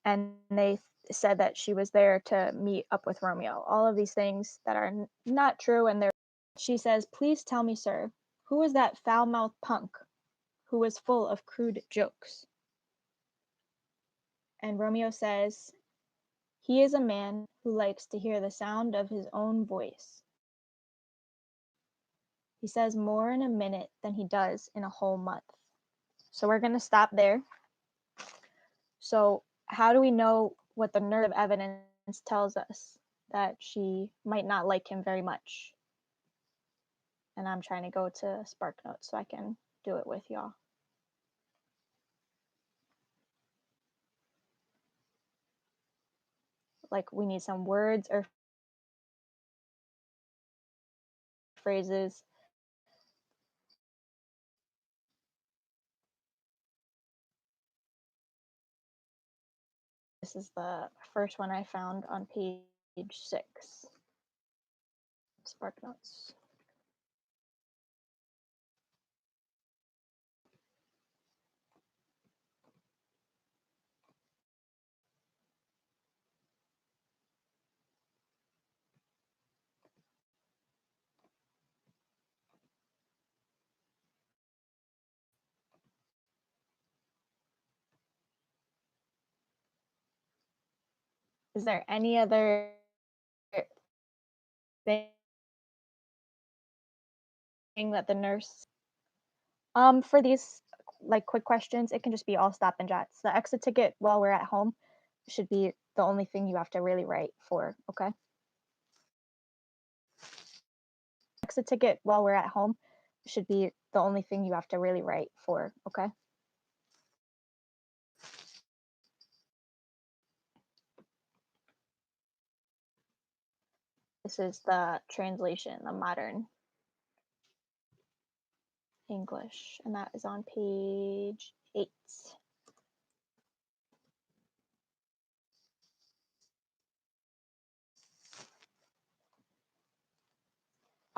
and they said that she was there to meet up with Romeo. All of these things that are not true, and they're. She says, "Please tell me, sir, who was that foul-mouthed punk who was full of crude jokes?" And Romeo says, "He is a man who likes to hear the sound of his own voice. He says more in a minute than he does in a whole month." So we're going to stop there. So how do we know what the nerve evidence tells us that she might not like him very much? And I'm trying to go to SparkNotes so I can do it with y'all. Like, we need some words or phrases. This is the first one I found on page 6. SparkNotes. Is there any other thing that the nurse, for these like quick questions, it can just be all stop and jots. The exit ticket while we're at home should be the only thing you have to really write for, okay? Exit ticket while we're at home should be the only thing you have to really write for, okay? This is the translation, the modern English, and that is on page 8.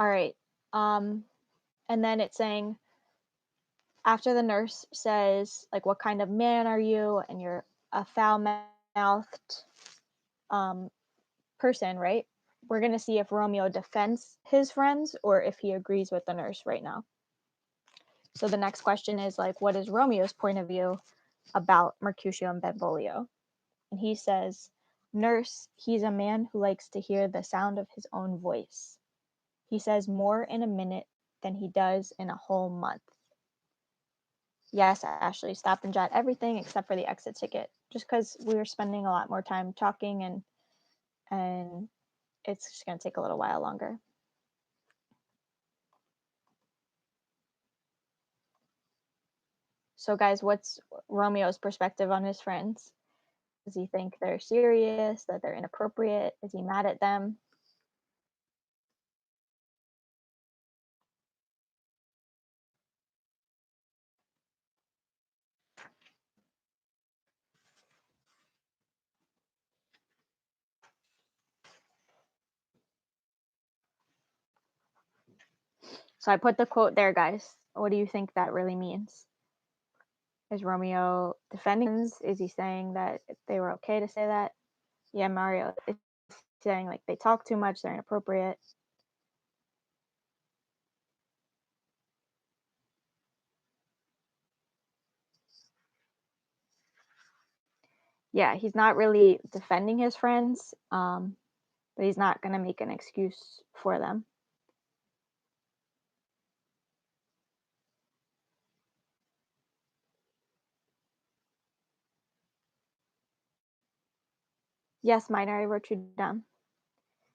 All right. Um, and then it's saying after the nurse says like, "What kind of man are you?" and you're a foul-mouthed um, person, right? We're gonna see if Romeo defends his friends or if he agrees with the nurse right now. So the next question is like, what is Romeo's point of view about Mercutio and Benvolio? And he says, "Nurse, he's a man who likes to hear the sound of his own voice. He says more in a minute than he does in a whole month." Yes, Ashley, stop and jot everything except for the exit ticket, just because we were spending a lot more time talking and it's just going to take a little while longer. So, guys, what's Romeo's perspective on his friends? Does he think they're serious, that they're inappropriate? Is he mad at them? So I put the quote there, guys. What do you think that really means? Is Romeo defending? Is he saying that they were okay to say that? Yeah, Mario is saying like they talk too much, they're inappropriate. Yeah, he's not really defending his friends, but he's not going to make an excuse for them. Yes, minor, I wrote you down.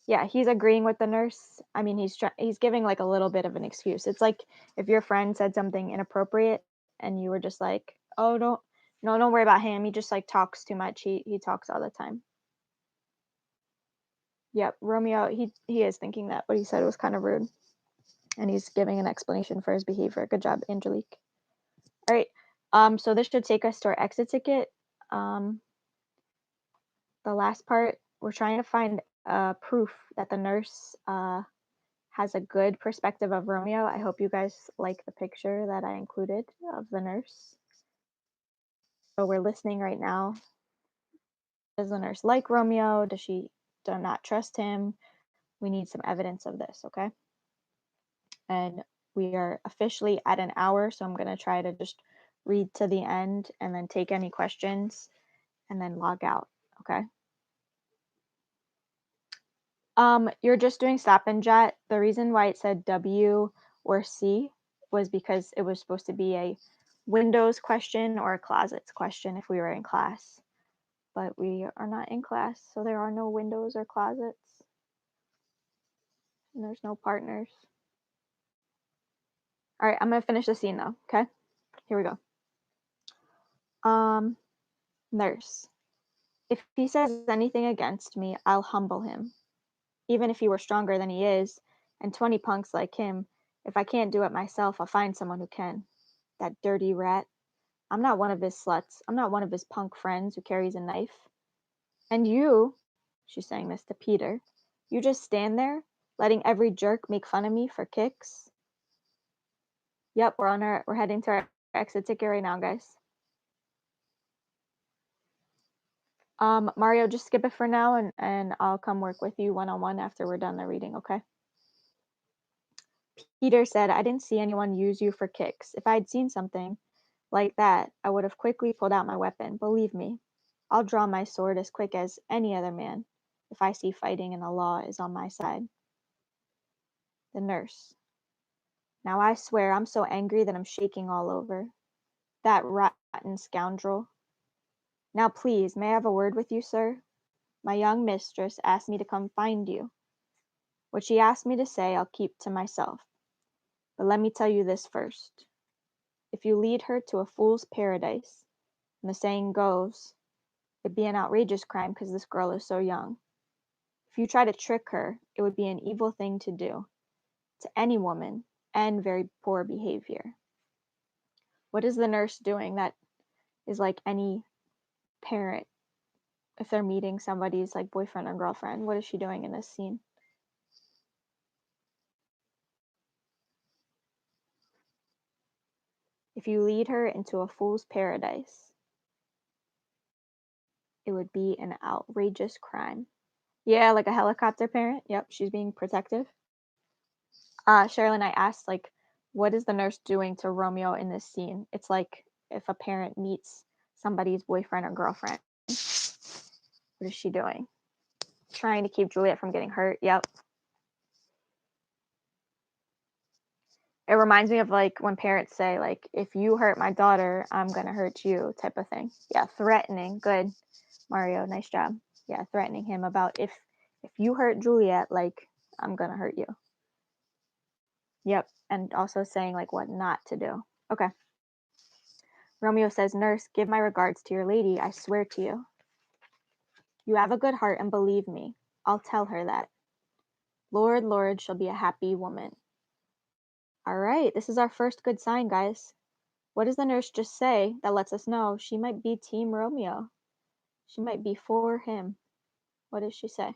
Yeah, he's agreeing with the nurse. I mean, he's giving like a little bit of an excuse. It's like if your friend said something inappropriate and you were just like, "Oh, don't worry about him. He just like talks too much. He talks all the time." Yep, Romeo, he is thinking that what he said was kind of rude, and he's giving an explanation for his behavior. Good job, Angelique. All right. So this should take us to our exit ticket. Um, the last part, we're trying to find proof that the nurse has a good perspective of Romeo. I hope you guys like the picture that I included of the nurse. So we're listening right now. Does the nurse like Romeo? Does she do not trust him? We need some evidence of this, okay? And we are officially at an hour, so I'm going to try to just read to the end and then take any questions and then log out, okay? You're just doing stop and jet. The reason why it said W or C was because it was supposed to be a windows question or a closets question if we were in class. But we are not in class, so there are no windows or closets. And there's no partners. All right, I'm gonna finish the scene though. Okay, here we go. Nurse. If he says anything against me, I'll humble him. Even if he were stronger than he is, and 20 punks like him, if I can't do it myself, I'll find someone who can. That dirty rat. I'm not one of his sluts. I'm not one of his punk friends who carries a knife. And you, she's saying this to Peter, you just stand there, letting every jerk make fun of me for kicks. Yep, we're heading to our exit ticket right now, guys. Mario, just skip it for now and I'll come work with you one on one after we're done the reading, okay? Peter said, I didn't see anyone use you for kicks. If I had seen something like that, I would have quickly pulled out my weapon. Believe me, I'll draw my sword as quick as any other man if I see fighting and the law is on my side. The nurse. Now I swear I'm so angry that I'm shaking all over. That rotten scoundrel. Now please, may I have a word with you, sir? My young mistress asked me to come find you. What she asked me to say I'll keep to myself. But let me tell you this first. If you lead her to a fool's paradise, and the saying goes, it'd be an outrageous crime because this girl is so young. If you try to trick her, it would be an evil thing to do to any woman and very poor behavior. What is the nurse doing that is like any parent if they're meeting somebody's like boyfriend or girlfriend? What is she doing in this scene? If you lead her into a fool's paradise, it would be an outrageous crime. Yeah, like a helicopter parent. Yep, she's being protective. Sherilyn, I asked, like, what is the nurse doing to Romeo in this scene? It's like if a parent meets somebody's boyfriend or girlfriend. What is she doing? Trying to keep Juliet from getting hurt. Yep. It reminds me of like when parents say, like, if you hurt my daughter, I'm gonna hurt you, type of thing. Yeah, threatening. Good, Mario. Nice job. Yeah, threatening him about if you hurt Juliet, like, I'm gonna hurt you. Yep, and also saying like what not to do. Okay. Romeo says, "Nurse, give my regards to your lady, I swear to you. You have a good heart, and believe me, I'll tell her that. Lord, Lord, she'll be a happy woman." All right, this is our first good sign, guys. What does the nurse just say that lets us know she might be Team Romeo? She might be for him. What does she say?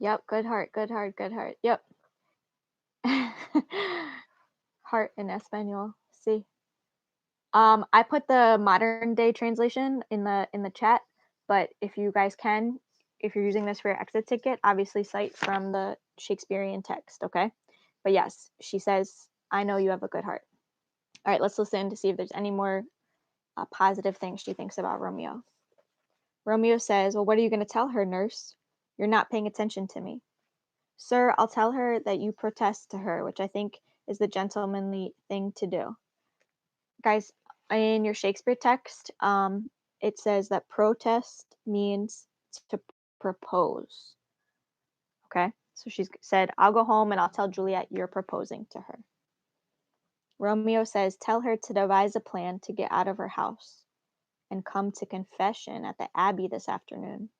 Yep, good heart, good heart, good heart. Yep. Heart in Espanol. See. I put the modern day translation in the chat, but if you guys can, if you're using this for your exit ticket, obviously cite from the Shakespearean text, okay? But yes, she says, "I know you have a good heart." All right, let's listen to see if there's any more positive things she thinks about Romeo. Romeo says, "Well, what are you going to tell her, nurse? You're not paying attention to me." "Sir, I'll tell her that you protest to her, which I think is the gentlemanly thing to do." Guys, in your Shakespeare text, it says that protest means to propose. Okay? So she said, "I'll go home and I'll tell Juliet you're proposing to her." Romeo says, "Tell her to devise a plan to get out of her house and come to confession at the Abbey this afternoon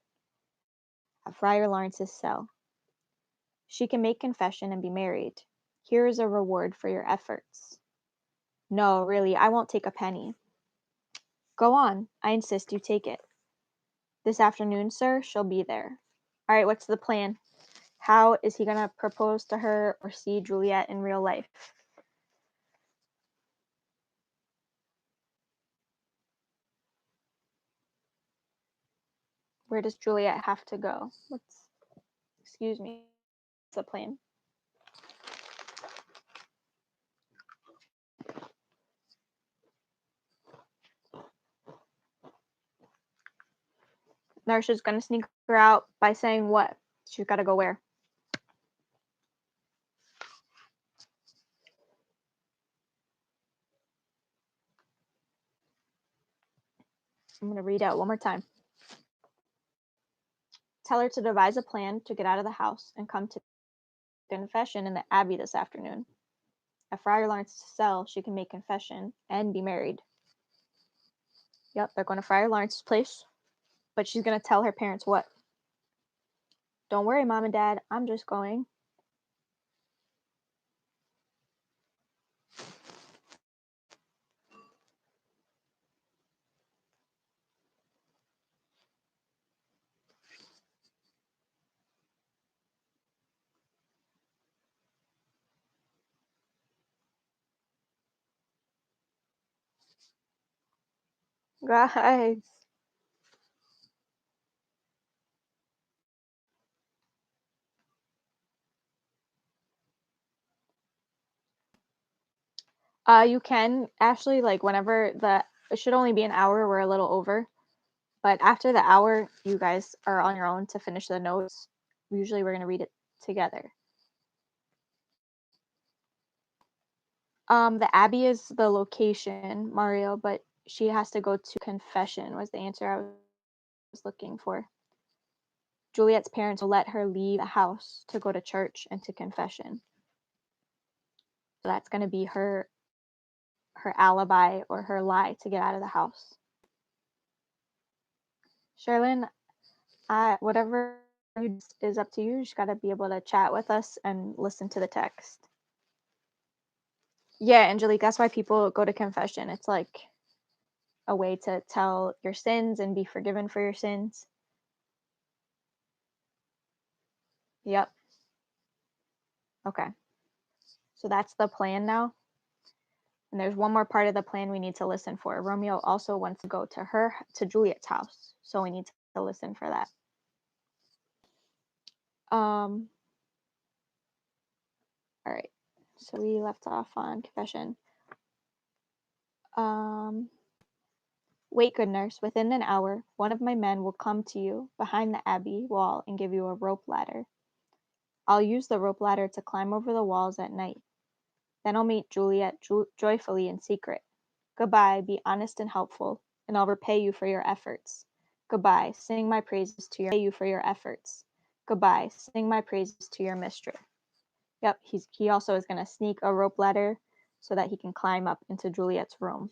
at Friar Lawrence's cell. She can make confession and be married. Here is a reward for your efforts." "No, really, I won't take a penny." "Go on. I insist you take it." "This afternoon, sir, she'll be there." All right, what's the plan? How is he going to propose to her or see Juliet in real life? Where does Juliet have to go? Excuse me, what's the plan? Nurse is going to sneak her out by saying what? She's got to go where? I'm going to read out one more time. Tell her to devise a plan to get out of the house and come to confession in the Abbey this afternoon. At Friar Lawrence's cell, she can make confession and be married. Yep, they're going to Friar Lawrence's place, but she's going to tell her parents what? "Don't worry, Mom and Dad, I'm just going." Guys. You can actually, like, whenever it should only be an hour, we're a little over. But after the hour, you guys are on your own to finish the notes. Usually we're going to read it together. The Abbey is the location, Mario, but she has to go to confession was the answer I was looking for. Juliet's parents will let her leave the house to go to church and to confession. So that's going to be her alibi or her lie to get out of the house. Sherilyn, whatever is up to you. You just got to be able to chat with us and listen to the text. Yeah, Angelique, that's why people go to confession. It's like a way to tell your sins and be forgiven for your sins. Yep. Okay. So that's the plan now. And there's one more part of the plan we need to listen for. Romeo also wants to go to Juliet's house. So we need to listen for that. All right. So we left off on confession. Wait, good nurse. Within an hour, one of my men will come to you behind the abbey wall and give you a rope ladder. I'll use the rope ladder to climb over the walls at night. Then I'll meet Juliet joyfully in secret. Goodbye, be honest and helpful, and I'll repay you for your efforts. Goodbye, sing my praises to you for your efforts. Goodbye, sing my praises to your mistress. Yep, he also is going to sneak a rope ladder so that he can climb up into Juliet's room.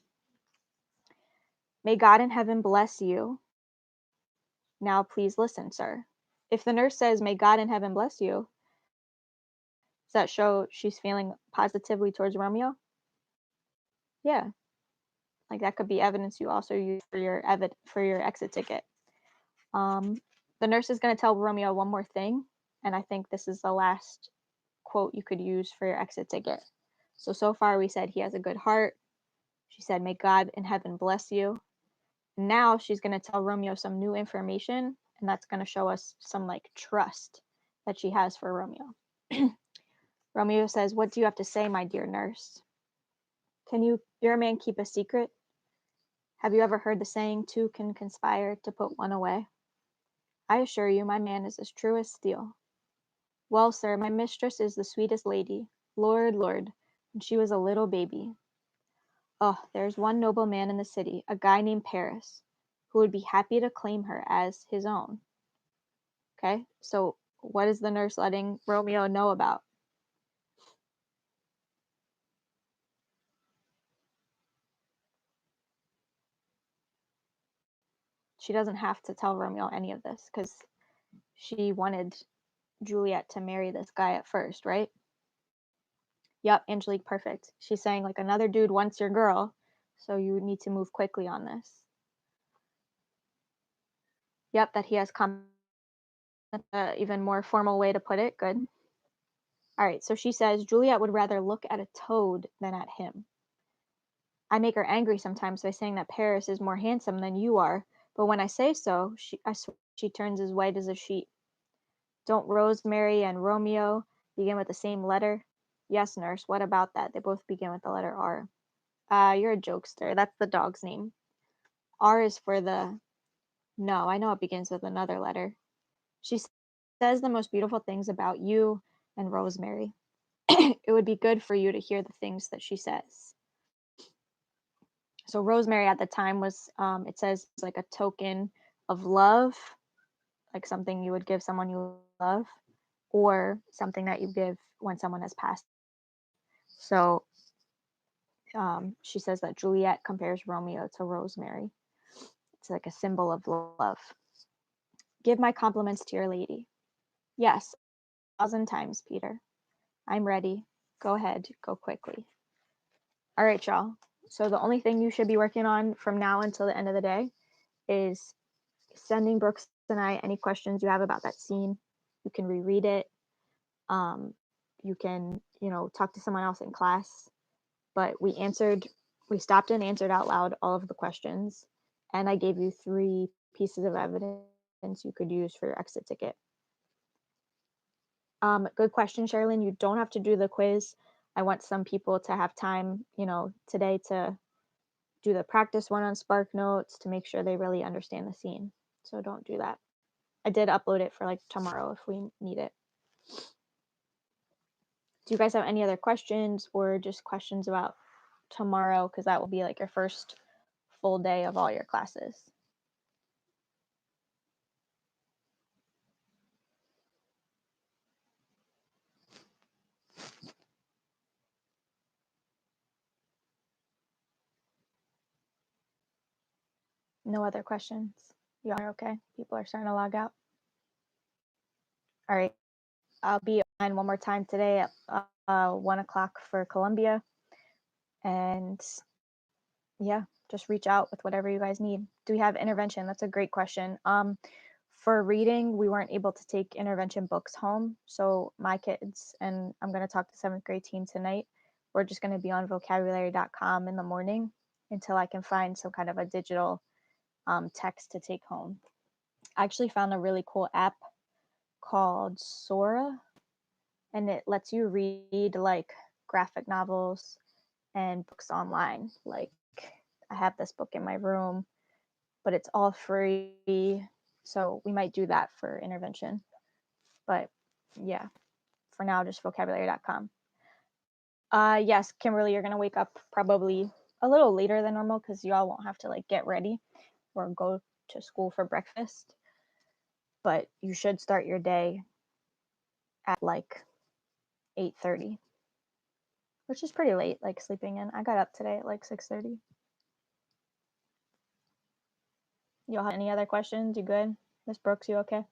May God in heaven bless you. Now please listen, sir. If the nurse says, may God in heaven bless you, does that show she's feeling positively towards Romeo? Yeah, like that could be evidence you also use for your exit ticket. The nurse is going to tell Romeo one more thing, and I think this is the last quote you could use for your exit ticket. So far we said he has a good heart. She said, may God in heaven bless you. Now she's going to tell Romeo some new information, and that's going to show us some like trust that she has for Romeo. Romeo says, what do you have to say, my dear nurse? Can your man keep a secret? Have you ever heard the saying, two can conspire to put one away? I assure you, my man is as true as steel. Well, sir, my mistress is the sweetest lady. Lord, Lord, when she was a little baby. Oh, there's one noble man in the city, a guy named Paris, who would be happy to claim her as his own. Okay, so what is the nurse letting Romeo know about? She doesn't have to tell Romeo any of this because she wanted Juliet to marry this guy at first, right? Yep, Angelique, perfect. She's saying like another dude wants your girl, so you need to move quickly on this. Yep, that he has even more formal way to put it. Good. All right, so she says Juliet would rather look at a toad than at him. I make her angry sometimes by saying that Paris is more handsome than you are, but when I say so, I swear she turns as white as a sheet. Don't Rosemary and Romeo begin with the same letter? Yes, nurse. What about that? They both begin with the letter R. You're a jokester. That's the dog's name. R is for the... No, I know it begins with another letter. She says the most beautiful things about you and Rosemary. It would be good for you to hear the things that she says. So Rosemary at the time was, it says like a token of love, like something you would give someone you love, or something that you give when someone has passed. So she says that Juliet compares Romeo to Rosemary. It's like a symbol of love. Give my compliments to your lady. Yes, 1,000 times, Peter. I'm ready. Go ahead, go quickly. All right, y'all. So the only thing you should be working on from now until the end of the day is sending Brooks and I any questions you have about that scene. You can reread it. You can, talk to someone else in class. But we stopped and answered out loud all of the questions. And I gave you 3 pieces of evidence you could use for your exit ticket. Good question, Sherilyn. You don't have to do the quiz. I want some people to have time, today to do the practice one on Spark Notes to make sure they really understand the scene. So don't do that. I did upload it for like tomorrow if we need it. Do you guys have any other questions or just questions about tomorrow? Because that will be like your first full day of all your classes. No other questions? You are okay? People are starting to log out. All right. I'll be on one more time today at 1 o'clock for Columbia. And yeah, just reach out with whatever you guys need. Do we have intervention? That's a great question. For reading, we weren't able to take intervention books home. So my kids, and I'm going to talk to seventh grade team tonight, we're just going to be on vocabulary.com in the morning until I can find some kind of a digital text to take home. I actually found a really cool app called Sora, and it lets you read like graphic novels and books online. Like, I have this book in my room, but it's all free. So we might do that for intervention. But yeah, for now, just vocabulary.com. Yes, Kimberly, you're going to wake up probably a little later than normal because y'all won't have to like get ready or go to school for breakfast. But you should start your day at like 8:30, which is pretty late, like sleeping in. I got up today at like 6:30. Y'all have any other questions? You good? Miss Brooks, you okay?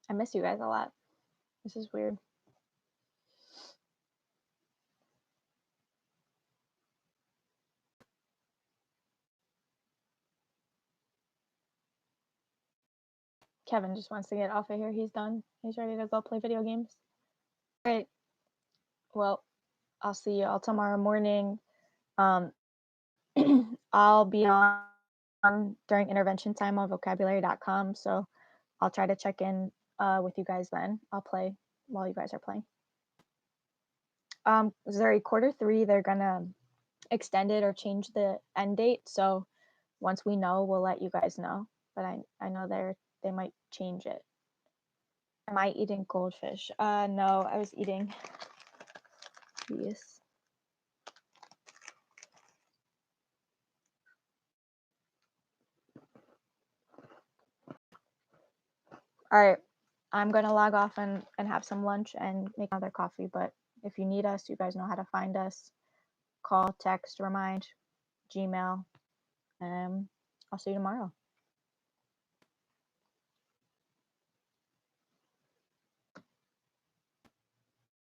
I miss you guys a lot. This is weird. Kevin just wants to get off of here. He's done. He's ready to go play video games. All right. Well, I'll see you all tomorrow morning. Um, I'll be on during intervention time on vocabulary.com. So I'll try to check in with you guys then. I'll play while you guys are playing. Zuri, quarter 3, they're going to extend it or change the end date. So once we know, we'll let you guys know. But I know they might change it. Am I eating goldfish? No, I was eating these. All right, I'm gonna log off and have some lunch and make another coffee. But if you need us, you guys know how to find us. Call, text, remind, Gmail, and I'll see you tomorrow.